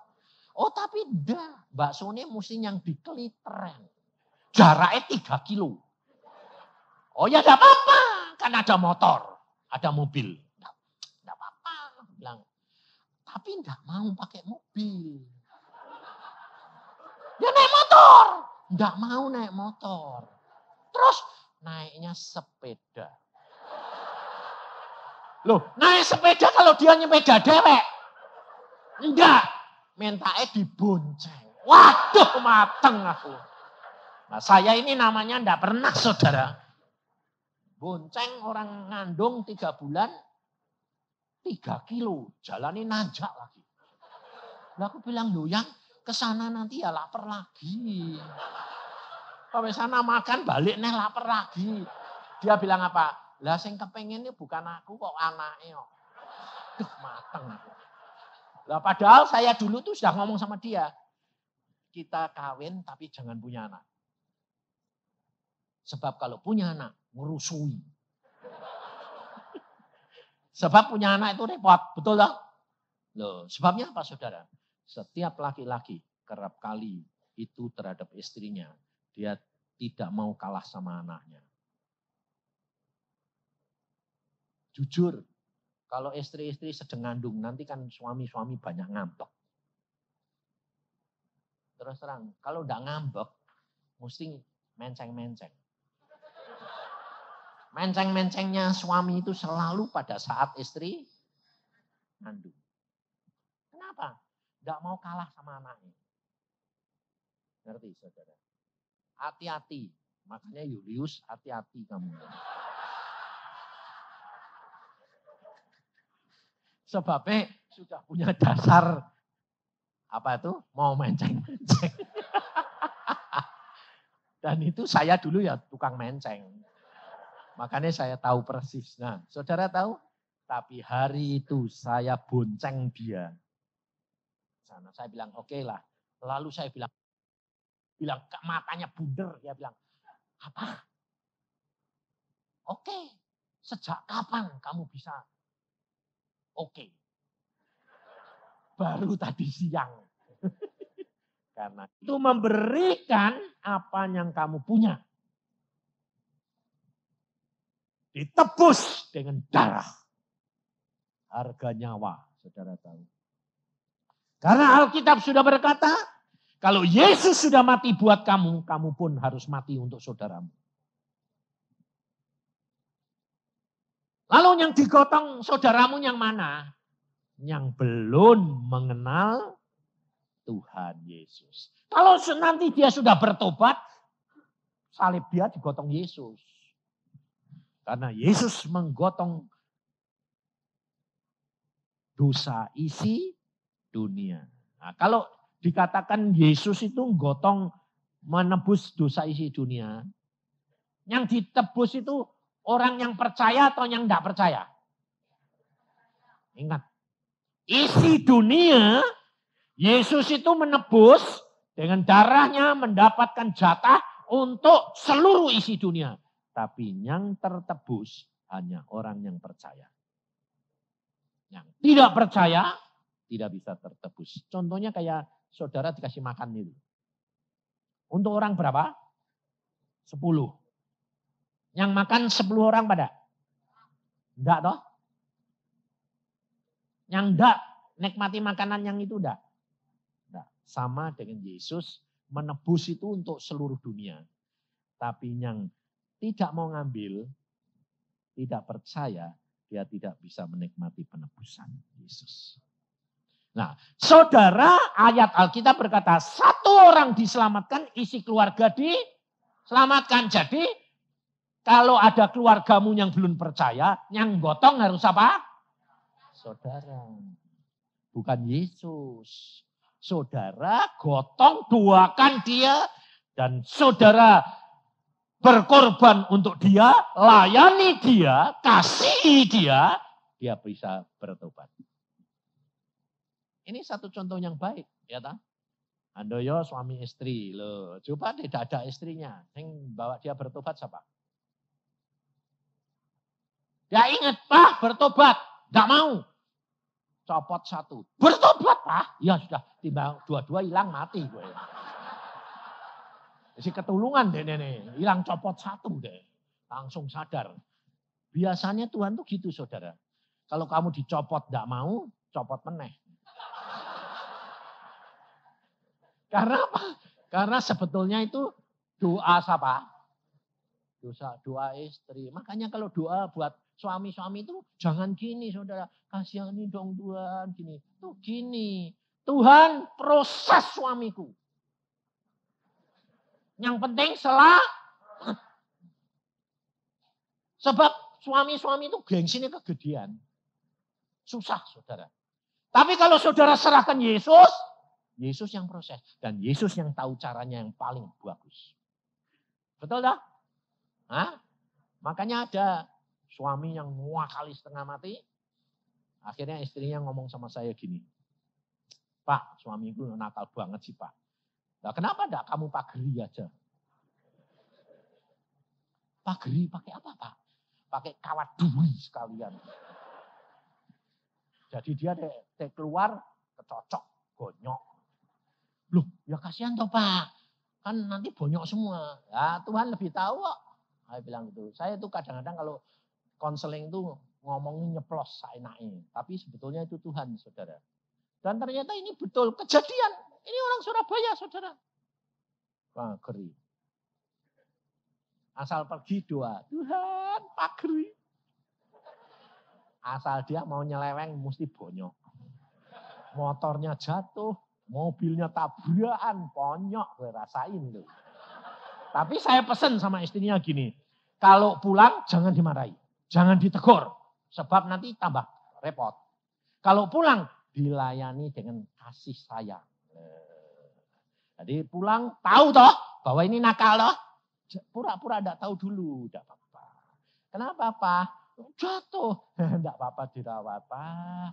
S2: Oh tapi enggak, bakso ini mesti yang dikeliteren. Jaraknya 3 kilo. Oh ya enggak apa-apa, kan ada motor, ada mobil. Enggak apa-apa, aku bilang. Tapi enggak mau pakai mobil. Dia naik motor. Enggak mau naik motor. Terus naiknya sepeda. Loh, naik sepeda kalau dia nyepeda dewek? Enggak. Mintanya dibonceng. Waduh, mateng aku. Nah, saya ini namanya enggak pernah, saudara. Bonceng orang ngandung 3 bulan, 3 kilo. Jalani nanjak lagi. Lah aku bilang, loh yang kesana nanti ya lapar lagi. Sampai sana makan, balik nih lapar lagi. Dia bilang apa? Lah sing kepengen ini bukan aku kok anaknya. Duh mateng aku. Lah padahal saya dulu tuh sudah ngomong sama dia. Kita kawin tapi jangan punya anak. Sebab kalau punya anak, ngerusui. Sebab punya anak itu repot, betul tak? Loh, sebabnya apa saudara? Setiap laki-laki kerap kali itu terhadap istrinya, dia tidak mau kalah sama anaknya. Jujur, kalau istri-istri sedang ngandung, nanti kan suami-suami banyak ngambek. Terus terang, kalau enggak ngambek, mesti menceng-menceng. Menceng-mencengnya suami itu selalu pada saat istri ngandung. Kenapa? Enggak mau kalah sama anaknya. Ngerti saudara? Hati-hati. Makanya Julius, hati-hati kamu. Sebabnya sudah punya dasar apa itu? Mau menceng-menceng. Dan itu saya dulu ya tukang menceng. Makanya saya tahu persis. Nah, saudara tahu? Tapi hari itu saya bonceng dia. Sana saya bilang, oke lah. Lalu saya bilang matanya bunder. Dia bilang, apa? Oke, sejak kapan kamu bisa oke? Baru tadi siang. Karena itu memberikan apa yang kamu punya. Ditebus dengan darah. Harga nyawa, saudara tahu. Karena Alkitab sudah berkata, kalau Yesus sudah mati buat kamu, kamu pun harus mati untuk saudaramu. Lalu yang digotong saudaramu yang mana? Yang belum mengenal Tuhan Yesus. Kalau nanti dia sudah bertobat, salib dia digotong Yesus. Karena Yesus menggotong dosa isi dunia. Nah, kalau dikatakan Yesus itu gotong menebus dosa isi dunia, yang ditebus itu orang yang percaya atau yang tidak percaya? Ingat, isi dunia, Yesus itu menebus dengan darahnya mendapatkan jatah untuk seluruh isi dunia. Tapi yang tertebus hanya orang yang percaya. Yang tidak percaya tidak bisa tertebus. Contohnya kayak saudara dikasih makan itu. Untuk orang berapa? 10. Yang makan 10 orang pada? Enggak toh? Yang enggak nikmati makanan yang itu enggak? Enggak. Sama dengan Yesus menebus itu untuk seluruh dunia. Tapi yang tidak mau ngambil, tidak percaya, dia tidak bisa menikmati penebusan Yesus. Nah, saudara, ayat Alkitab berkata, satu orang diselamatkan, isi keluarga diselamatkan. Jadi, kalau ada keluargamu yang belum percaya, yang gotong harus apa? Saudara. Bukan Yesus. Saudara gotong, doakan dia, dan saudara berkorban untuk dia, layani dia, kasihi dia, dia bisa bertobat. Ini satu contoh yang baik, ya tak? Andoyo suami istri, loh. Coba tidak ada istrinya, yang bawa dia bertobat siapa? Dia ingat, Pak bertobat, tidak mau. Copot satu, bertobat Pak. Ya sudah, timbang dua-dua hilang mati gue. Si ketulungan deh nenek, hilang copot satu deh. Langsung sadar. Biasanya Tuhan tuh gitu saudara. Kalau kamu dicopot tidak mau, copot meneh. Karena apa? Karena sebetulnya itu doa siapa? Doa istri. Makanya kalau doa buat suami-suami itu jangan gini saudara. Kasihani dong Tuhan gini. Tuh gini. Tuhan proses suamiku. Yang penting sebab suami-suami itu gengsinya kegedean. Susah saudara. Tapi kalau saudara serahkan Yesus, Yesus yang proses. Dan Yesus yang tahu caranya yang paling bagus. Betul tak? Hah? Makanya ada suami yang 2 kali setengah mati. Akhirnya istrinya ngomong sama saya gini. Pak, suamiku nakal banget sih Pak. Nah, kenapa enggak kamu pageri aja? Pageri pakai apa Pak? Pakai kawat duri sekalian. Jadi dia keluar kecocok, bonyok. Loh ya kasihan toh Pak. Kan nanti bonyok semua. Ya Tuhan lebih tahu kok. Saya bilang gitu. Saya tuh kadang-kadang kalau konseling tuh ngomongin nyeplos saenake. Tapi sebetulnya itu Tuhan saudara. Dan ternyata ini betul kejadian. Ini orang Surabaya saudara. Pageri. Asal pergi doa. Tuhan pageri. Asal dia mau nyeleweng mesti bonyok. Motornya jatuh. Mobilnya tabrakan, ponyok, gue rasain tuh. Tapi saya pesen sama istrinya gini, kalau pulang jangan dimarahi, jangan ditegur, sebab nanti tambah repot. Kalau pulang dilayani dengan kasih sayang. Jadi pulang tahu toh bahwa ini nakal toh, pura-pura enggak tahu dulu, enggak apa-apa. Kenapa Pak? Jatuh, enggak apa-apa dirawat Pak.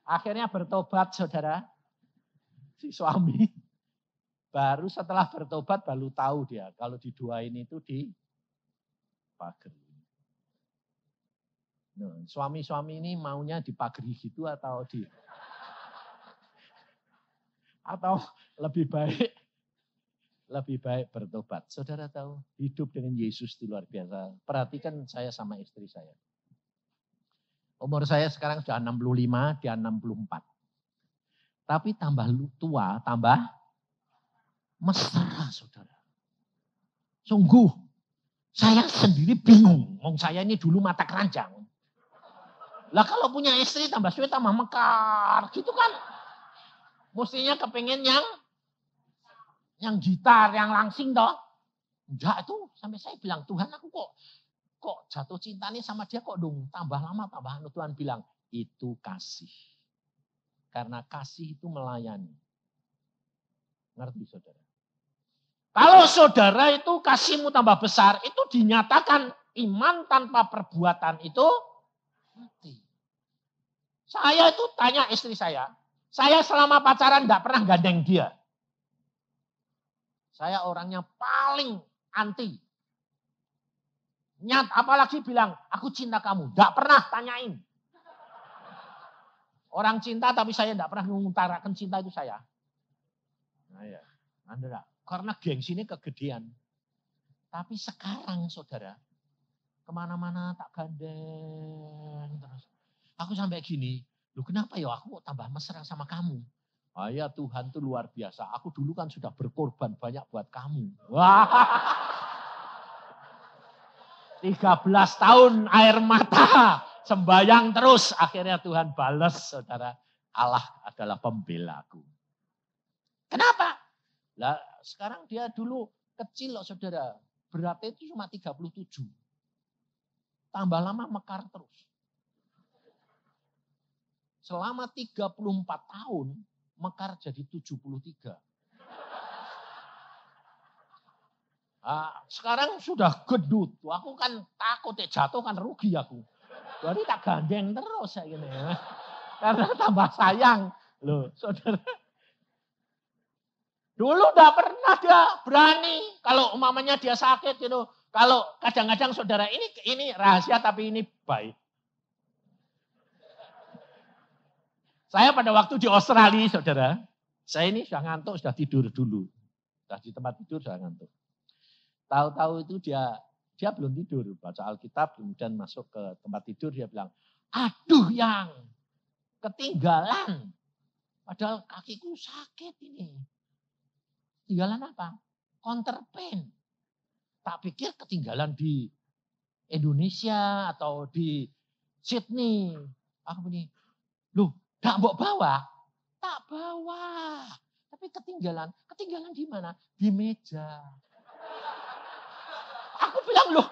S2: Akhirnya bertobat saudara, si suami. Baru setelah bertobat baru tahu dia kalau diduain itu di pageri. Nah, suami-suami ini maunya dipageri gitu atau lebih baik bertobat. Saudara tahu hidup dengan Yesus itu luar biasa. Perhatikan saya sama istri saya. Umur saya sekarang sudah 65, dia 64. Tapi tambah tua, tambah mesra saudara. Sungguh, saya sendiri bingung. Wong saya ini dulu mata keranjang. Lah kalau punya istri tambah suwe tambah mekar gitu kan. Mestinya kepengen yang gitar, yang langsing toh. Enggak tuh, sampai saya bilang, Tuhan aku kok jatuh cinta nih sama dia kok dong tambah lama tambah anu. Tuhan bilang itu kasih. Karena kasih itu melayani. Ngerti saudara? Kalau saudara itu kasihmu tambah besar, itu dinyatakan iman tanpa perbuatan itu mati. Saya itu tanya istri saya selama pacaran enggak pernah gandeng dia. Saya orangnya paling anti. Apalagi bilang, aku cinta kamu. Enggak pernah tanyain. Orang cinta tapi saya enggak pernah mengutarakan cinta itu saya. Nah ya, Anda karena gengsi ini kegedean. Tapi sekarang saudara, kemana-mana tak gandeng terus. Aku sampai gini, loh kenapa ya aku tambah mesra sama kamu? Ah ya Tuhan tuh luar biasa. Aku dulu kan sudah berkorban banyak buat kamu. Wah. 13 tahun air mata, sembayang terus. Akhirnya Tuhan balas, saudara. Allah adalah pembelaku. Kenapa? Lah sekarang dia dulu kecil loh saudara. Beratnya itu cuma 37. Tambah lama mekar terus. Selama 34 tahun, mekar jadi 73. Nah, sekarang sudah gedut. Aku kan takut jatuh kan rugi aku. Jadi tak gandeng terus ya gini. Karena tambah sayang. Loh, saudara. Dulu enggak pernah dia berani. Kalau umpamanya dia sakit gitu. Kalau kadang-kadang saudara ini rahasia tapi ini baik. Saya pada waktu di Australia saudara. Saya ini sudah ngantuk, sudah tidur dulu. Sudah di tempat tidur sudah ngantuk. Tahu-tahu itu dia belum tidur, baca Alkitab, kemudian masuk ke tempat tidur, dia bilang, aduh yang ketinggalan. Padahal kakiku sakit ini. Ketinggalan apa? Counterpane. Tak pikir ketinggalan di Indonesia atau di Sydney. Aku ini, loh, gak mau bawa? Tak bawa. Tapi ketinggalan di mana? Di meja. Aku bilang, loh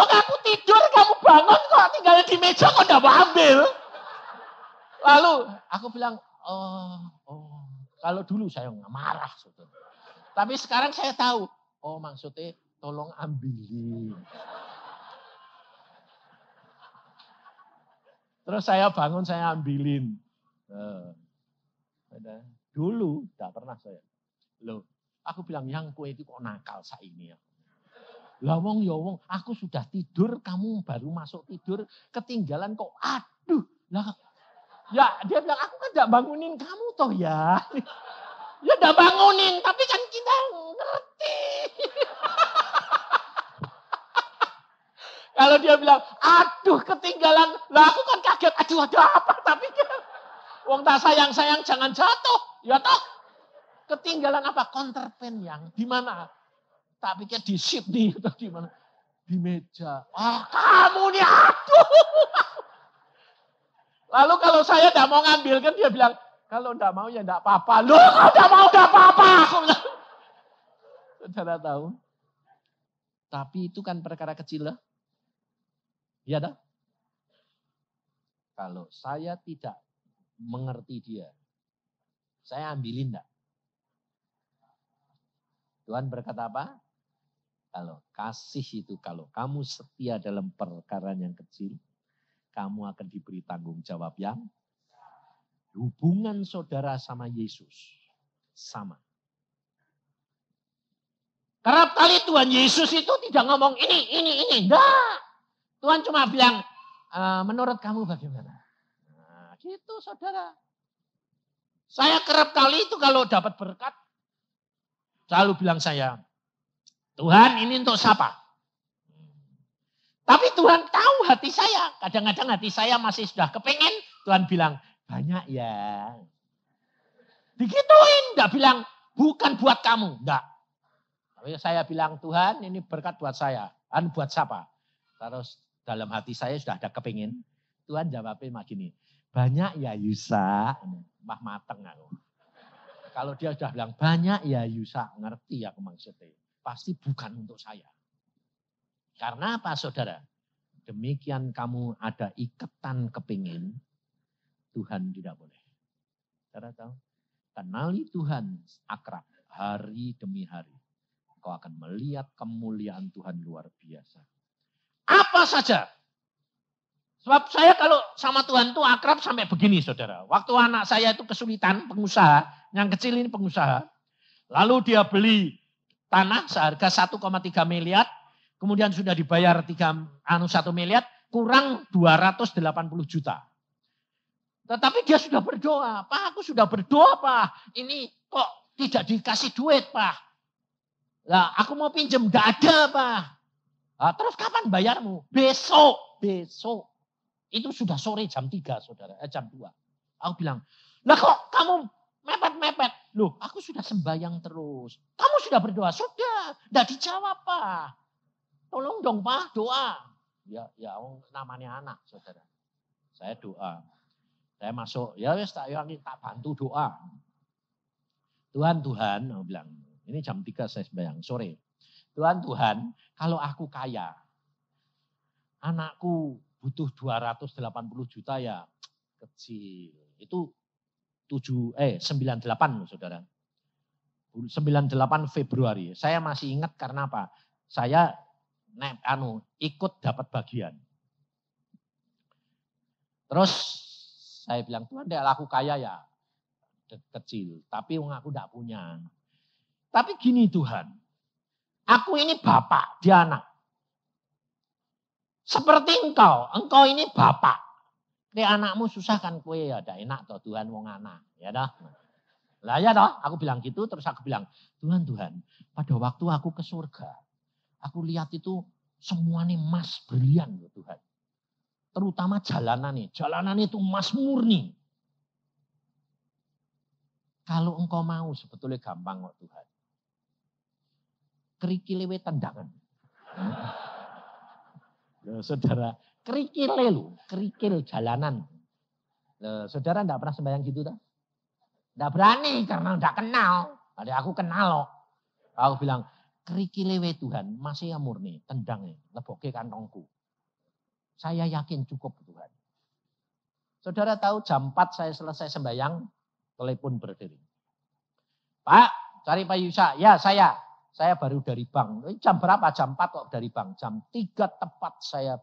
S2: aku tidur, kamu bangun kok tinggalin di meja, kok enggak mau ambil. Lalu aku bilang, kalau dulu saya nggak marah. Saudara. Tapi sekarang saya tahu, maksudnya tolong ambilin. Terus saya bangun, saya ambilin. Dulu enggak pernah saya. Loh, Aku bilang, yang kue itu kok nakal ini ya. Lah wong ya wong, aku sudah tidur, kamu baru masuk tidur, ketinggalan kok, aduh. Lah, ya dia bilang, aku kan gak bangunin kamu toh ya. Ya udah bangunin, tapi kan kita ngerti. Kalau dia bilang, aduh ketinggalan, lah aku kan kaget, aduh ada apa, tapi wong tak sayang-sayang jangan jatuh, ya toh. Ketinggalan apa? Counterpan yang di mana? Tak pikir di Sydney atau di mana? Di meja. Ah, kamu nih, aduh. Lalu kalau saya tidak mau ngambil, kan dia bilang, kalau tidak mau ya tidak apa-apa. Loh, kalau tidak mau tidak apa-apa. Saudara tahu? Tapi itu kan perkara kecil lah. Iya dah. Kalau saya tidak mengerti dia, saya ambilin enggak? Tuhan berkata apa? Kalau kasih itu, kalau kamu setia dalam perkara yang kecil, kamu akan diberi tanggung jawab yang hubungan saudara sama Yesus sama. Kerap kali Tuhan Yesus itu tidak ngomong ini. Enggak. Tuhan cuma bilang, menurut kamu bagaimana? Nah, gitu saudara. Saya kerap kali itu kalau dapat berkat, selalu bilang saya, Tuhan ini untuk siapa? Tapi Tuhan tahu hati saya. Kadang-kadang hati saya masih sudah kepengen. Tuhan bilang, banyak ya. Digituin. Enggak bilang, bukan buat kamu. Enggak. Tapi saya bilang, Tuhan ini berkat buat saya. Buat siapa? Terus dalam hati saya sudah ada kepengen. Tuhan jawabnya begini. Banyak ya Yusa. Mah mateng aku. Kalau dia sudah bilang, banyak ya Yusa. Ngerti aku maksudnya. Pasti bukan untuk saya. Karena apa saudara? Demikian kamu ada ikatan kepingin, Tuhan tidak boleh. Saudara tahu? Kenali Tuhan akrab hari demi hari. Kau akan melihat kemuliaan Tuhan luar biasa. Apa saja. Sebab saya kalau sama Tuhan itu akrab sampai begini saudara. Waktu anak saya itu kesulitan, pengusaha, yang kecil ini pengusaha. Lalu dia beli tanah seharga 1,3 miliar. Kemudian sudah dibayar 1 miliar, kurang 280 juta. Tetapi dia sudah berdoa, Pak aku sudah berdoa Pak, ini kok tidak dikasih duit Pak. Lah aku mau pinjam, enggak ada Pak. Nah, terus kapan bayarmu? Besok. Itu sudah sore jam 3 saudara, jam 2. Aku bilang, lah kok kamu mepet-mepet? Loh aku sudah sembahyang terus. Kamu sudah berdoa? Sudah, enggak dijawab Pak. Tolong dong Pak, doa. Ya namanya anak saudara. Saya doa. Saya masuk, ya wes tak bantu doa. Tuhan, aku bilang, ini jam 3 saya sembahyang, sore. Tuhan, kalau aku kaya, anakku butuh 280 juta ya kecil. Itu 98 loh saudara. 98 Februari. Saya masih ingat karena apa? Saya ikut dapat bagian. Terus saya bilang, Tuhan aku kaya ya kecil. Tapi aku tidak punya. Tapi gini Tuhan, aku ini bapak, dia anak. Seperti engkau ini bapak. Nek anakmu susah kan kue ya, ada enak toh Tuhan wong anak. Ya dah. Lah ya toh, aku bilang gitu, terus aku bilang, Tuhan, pada waktu aku ke surga, aku lihat itu semuanya emas brilian loh Tuhan. Terutama jalanan itu emas murni. Kalau engkau mau sebetulnya gampang kok Tuhan. Kerikile we tendangan. Loh, saudara, kerikil jalanan. Loh, saudara enggak pernah sembahyang gitu tak? Enggak berani karena enggak kenal. Ada aku kenal loh. Aku bilang, kerikile we Tuhan, masih murni, tendangnya, leboke kantongku. Saya yakin cukup Tuhan. Saudara tahu jam 4 saya selesai sembahyang, telepon berdiri. Pak, cari Pak Yusa. Ya saya baru dari bank. Jam berapa? Jam 4 kok dari bank. Jam 3 tepat saya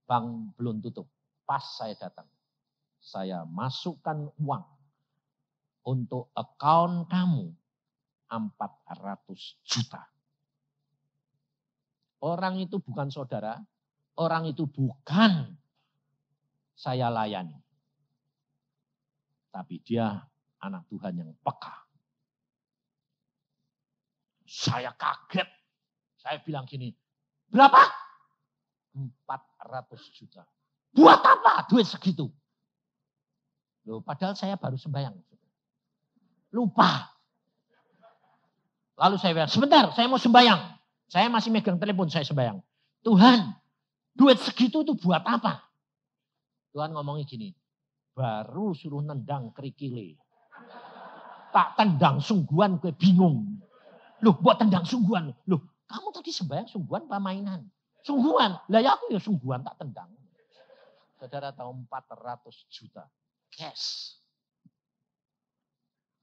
S2: bank belum tutup. Pas saya datang. Saya masukkan uang untuk account kamu. 400 juta. Orang itu bukan saudara, orang itu bukan saya layani. Tapi dia anak Tuhan yang peka. Saya kaget. Saya bilang gini, berapa? 400 juta. Buat apa duit segitu? Loh, padahal saya baru sembahyang. Lupa. Lalu saya bilang, sebentar saya mau sembahyang. Saya masih megang telepon, saya sembahyang. Tuhan, duit segitu itu buat apa? Tuhan ngomongnya gini, baru suruh nendang kerikile. Tak tendang sungguhan gue bingung. Loh, buat tendang sungguhan. Loh, kamu tadi sembahyang sungguhan apa mainan? Sungguhan. Lah ya aku ya sungguhan tak tendang. Saudara tahu 400 juta. Cash.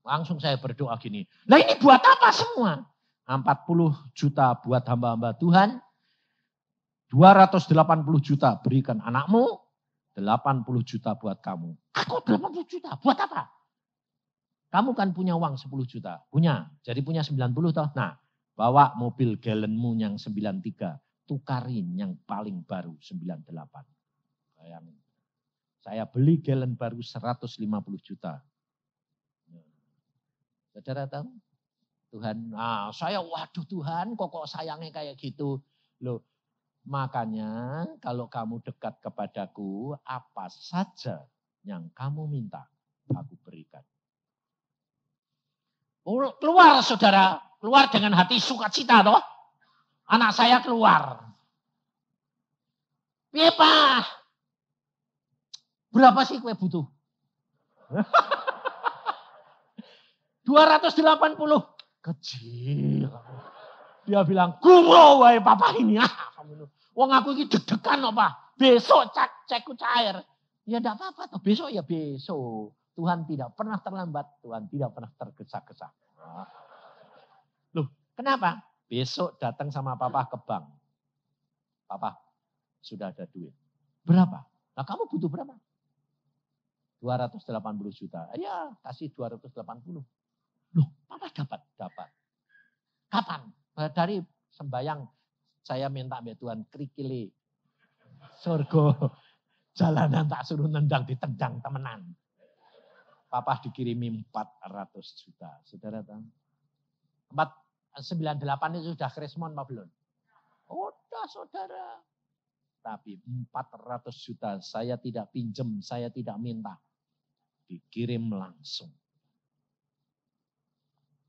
S2: Langsung saya berdoa gini. Lah ini buat apa semua? 40 juta buat hamba-hamba Tuhan. 280 juta berikan anakmu. 80 juta buat kamu. Aku 80 juta buat apa? Kamu kan punya uang 10 juta. Punya. Jadi punya 90 toh. Nah, bawa mobil galonmu yang 93. Tukarin yang paling baru 98. Bayangin. Saya beli galon baru 150 juta. Saudara tahu? Tuhan, saya waduh Tuhan kok sayangnya kayak gitu. Loh, makanya kalau kamu dekat kepadaku, apa saja yang kamu minta, aku berikan. Keluar saudara, keluar dengan hati sukacita toh. Anak saya keluar. Piye Pak? Berapa sih kue butuh? 280. Kecil. Dia bilang, "Kumo wae papa ini." Wong aku iki deg-degan kok, Pak. Besok cekku cair. Ya enggak apa-apa toh, besok ya besok. Tuhan tidak pernah terlambat, Tuhan tidak pernah tergesa-gesa. Loh, kenapa? Besok datang sama papa ke bank. Papa, sudah ada duit. Berapa? Nah kamu butuh berapa? 280 juta. Ya, kasih 280. Loh, papa dapat. Kapan? Dari sembayang saya minta mbak Tuhan kerikili. Surga. Jalanan tak suruh nendang ditendang temenan. Papa dikirimi 400 juta. Saudara tahu? 98 itu sudah krismon apa belum? Udah saudara. Tapi 400 juta saya tidak pinjem, saya tidak minta. Dikirim langsung.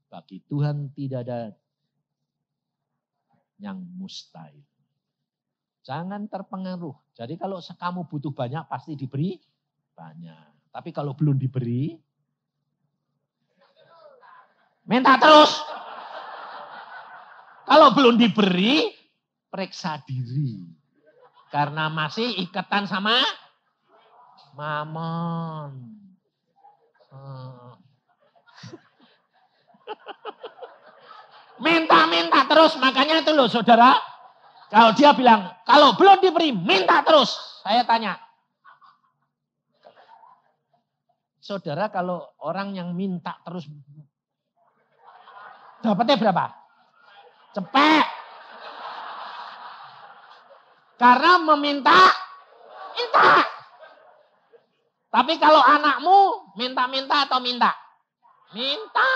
S2: Bagi Tuhan tidak ada yang mustahil. Jangan terpengaruh. Jadi kalau kamu butuh banyak pasti diberi banyak. Tapi kalau belum diberi, minta terus. Kalau belum diberi, periksa diri. Karena masih ikatan sama mamon. Minta terus. Makanya itu loh saudara. Kalau dia bilang, kalau belum diberi, minta terus. Saya tanya. Saudara kalau orang yang minta terus, dapatnya berapa? Cepet. Karena minta. Tapi kalau anakmu minta atau minta? Minta.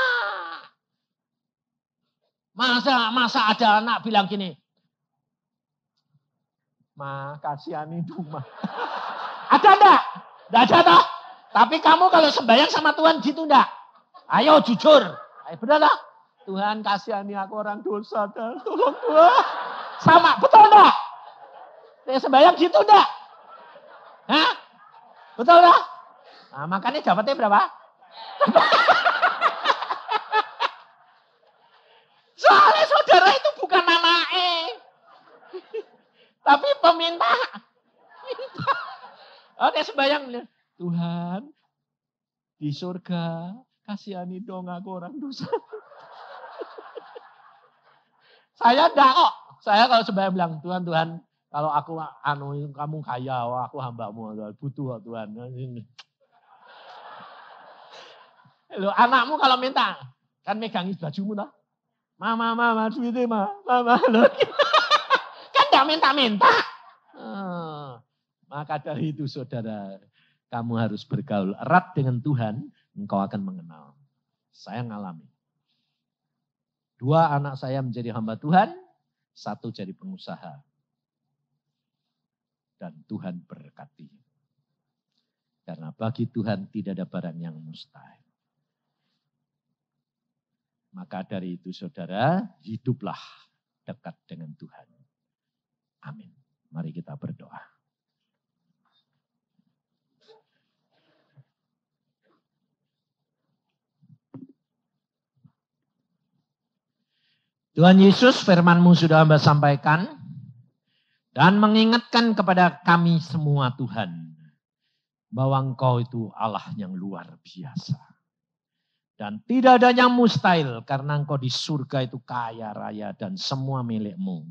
S2: Masa ada anak bilang gini, "Ma, kasihani dong, Ma." Ada enggak? Enggak ada toh. Tapi kamu kalau sembahyang sama Tuhan gitu enggak? Ayo jujur. Ayo benar lah. Tuhan kasihani aku orang dosa. Tolong Tuhan. Sama, betul enggak? Saya sembahyang gitu enggak? Hah? Betul enggak? Nah, makanya dapatnya berapa? Soalnya saudara itu bukan anaknya. Tapi peminta. Oke sembahyang. Tuhan di surga kasihani dong aku orang dosa. Saya enggak kok. Saya kalau sembahyang bilang, Tuhan kalau aku kamu kaya, aku hambamu butuh Tuhan. Loh, anakmu kalau minta, Kan megangi bajumu toh. Mama, duitnya mama. Kan gak minta-minta. Maka dari itu saudara, kamu harus bergaul erat dengan Tuhan, engkau akan mengenal. Saya ngalami. 2 anak saya menjadi hamba Tuhan, 1 jadi pengusaha. Dan Tuhan berkati. Karena bagi Tuhan tidak ada barang yang mustahil. Maka dari itu saudara, hiduplah dekat dengan Tuhan. Amin. Mari kita berdoa. Tuhan Yesus, firman-Mu sudah hamba sampaikan. Dan mengingatkan kepada kami semua Tuhan. Bahwa Engkau itu Allah yang luar biasa. Dan tidak ada yang mustahil karena Engkau di surga itu kaya raya dan semua milik-Mu.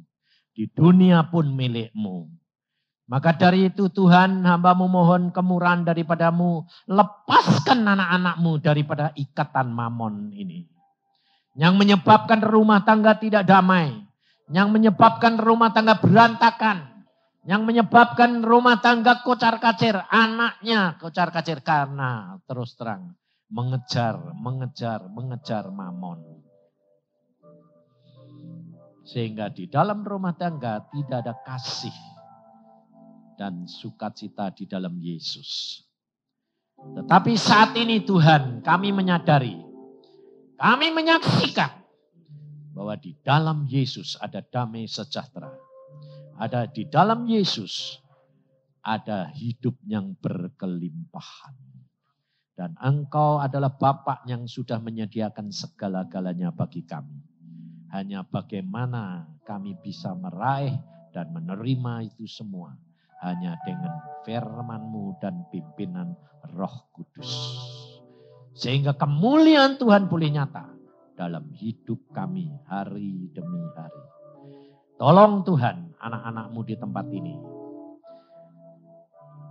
S2: Di dunia pun milik-Mu. Maka dari itu Tuhan, hamba-Mu mohon kemurahan daripada-Mu. Lepaskan anak-anak-Mu daripada ikatan mamon ini. Yang menyebabkan rumah tangga tidak damai. Yang menyebabkan rumah tangga berantakan. Yang menyebabkan rumah tangga kocar-kacir. Anaknya kocar-kacir karena terus terang. Mengejar mamon. Sehingga di dalam rumah tangga tidak ada kasih dan sukacita di dalam Yesus. Tetapi saat ini Tuhan, kami menyadari, kami menyaksikan bahwa di dalam Yesus ada damai sejahtera. Ada di dalam Yesus ada hidup yang berkelimpahan. Dan Engkau adalah Bapa yang sudah menyediakan segala-galanya bagi kami. Hanya bagaimana kami bisa meraih dan menerima itu semua. Hanya dengan firman-Mu dan pimpinan Roh Kudus. Sehingga kemuliaan Tuhan boleh nyata dalam hidup kami hari demi hari. Tolong Tuhan anak-anak-Mu di tempat ini.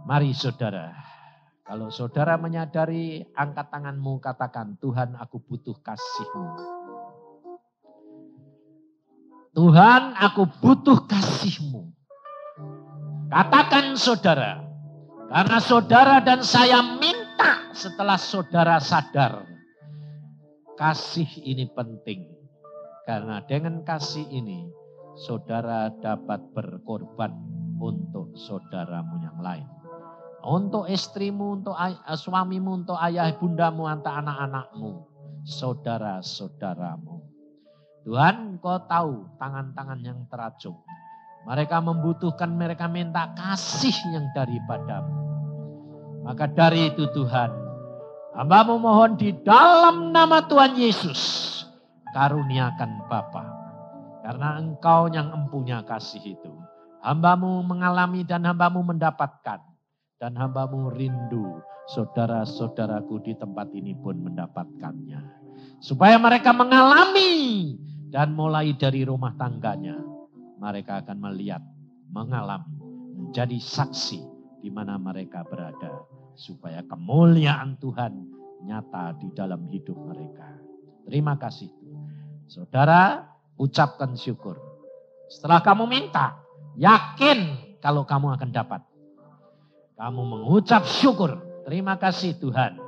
S2: Mari saudara. Kalau saudara menyadari, angkat tanganmu, katakan, Tuhan aku butuh kasih-Mu. Tuhan aku butuh kasih-Mu. Katakan saudara, karena saudara dan saya minta setelah saudara sadar. Kasih ini penting, karena dengan kasih ini, saudara dapat berkorban untuk saudaramu yang lain. Untuk istrimu, untuk suamimu, untuk ayah bundamu, untuk anak-anakmu, saudara-saudaramu. Tuhan, Kau tahu tangan-tangan yang teracung. Mereka membutuhkan, mereka minta kasih yang daripadamu. Maka dari itu Tuhan, hamba-Mu mohon di dalam nama Tuhan Yesus, karuniakan Bapa. Karena Engkau yang empunya kasih itu. Hamba-Mu mengalami dan hamba-Mu mendapatkan. Dan hamba-Mu rindu saudara-saudaraku di tempat ini pun mendapatkannya. Supaya mereka mengalami dan mulai dari rumah tangganya. Mereka akan melihat, mengalami, menjadi saksi di mana mereka berada. Supaya kemuliaan Tuhan nyata di dalam hidup mereka. Terima kasih. Saudara, ucapkan syukur. Setelah kamu minta, yakin kalau kamu akan dapat. Kamu mengucap syukur. Terima kasih Tuhan.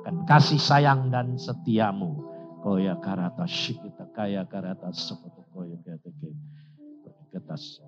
S2: Dan kasih sayang dan setiamu. Koya karata syikita kaya karata seputu koya kata ketas.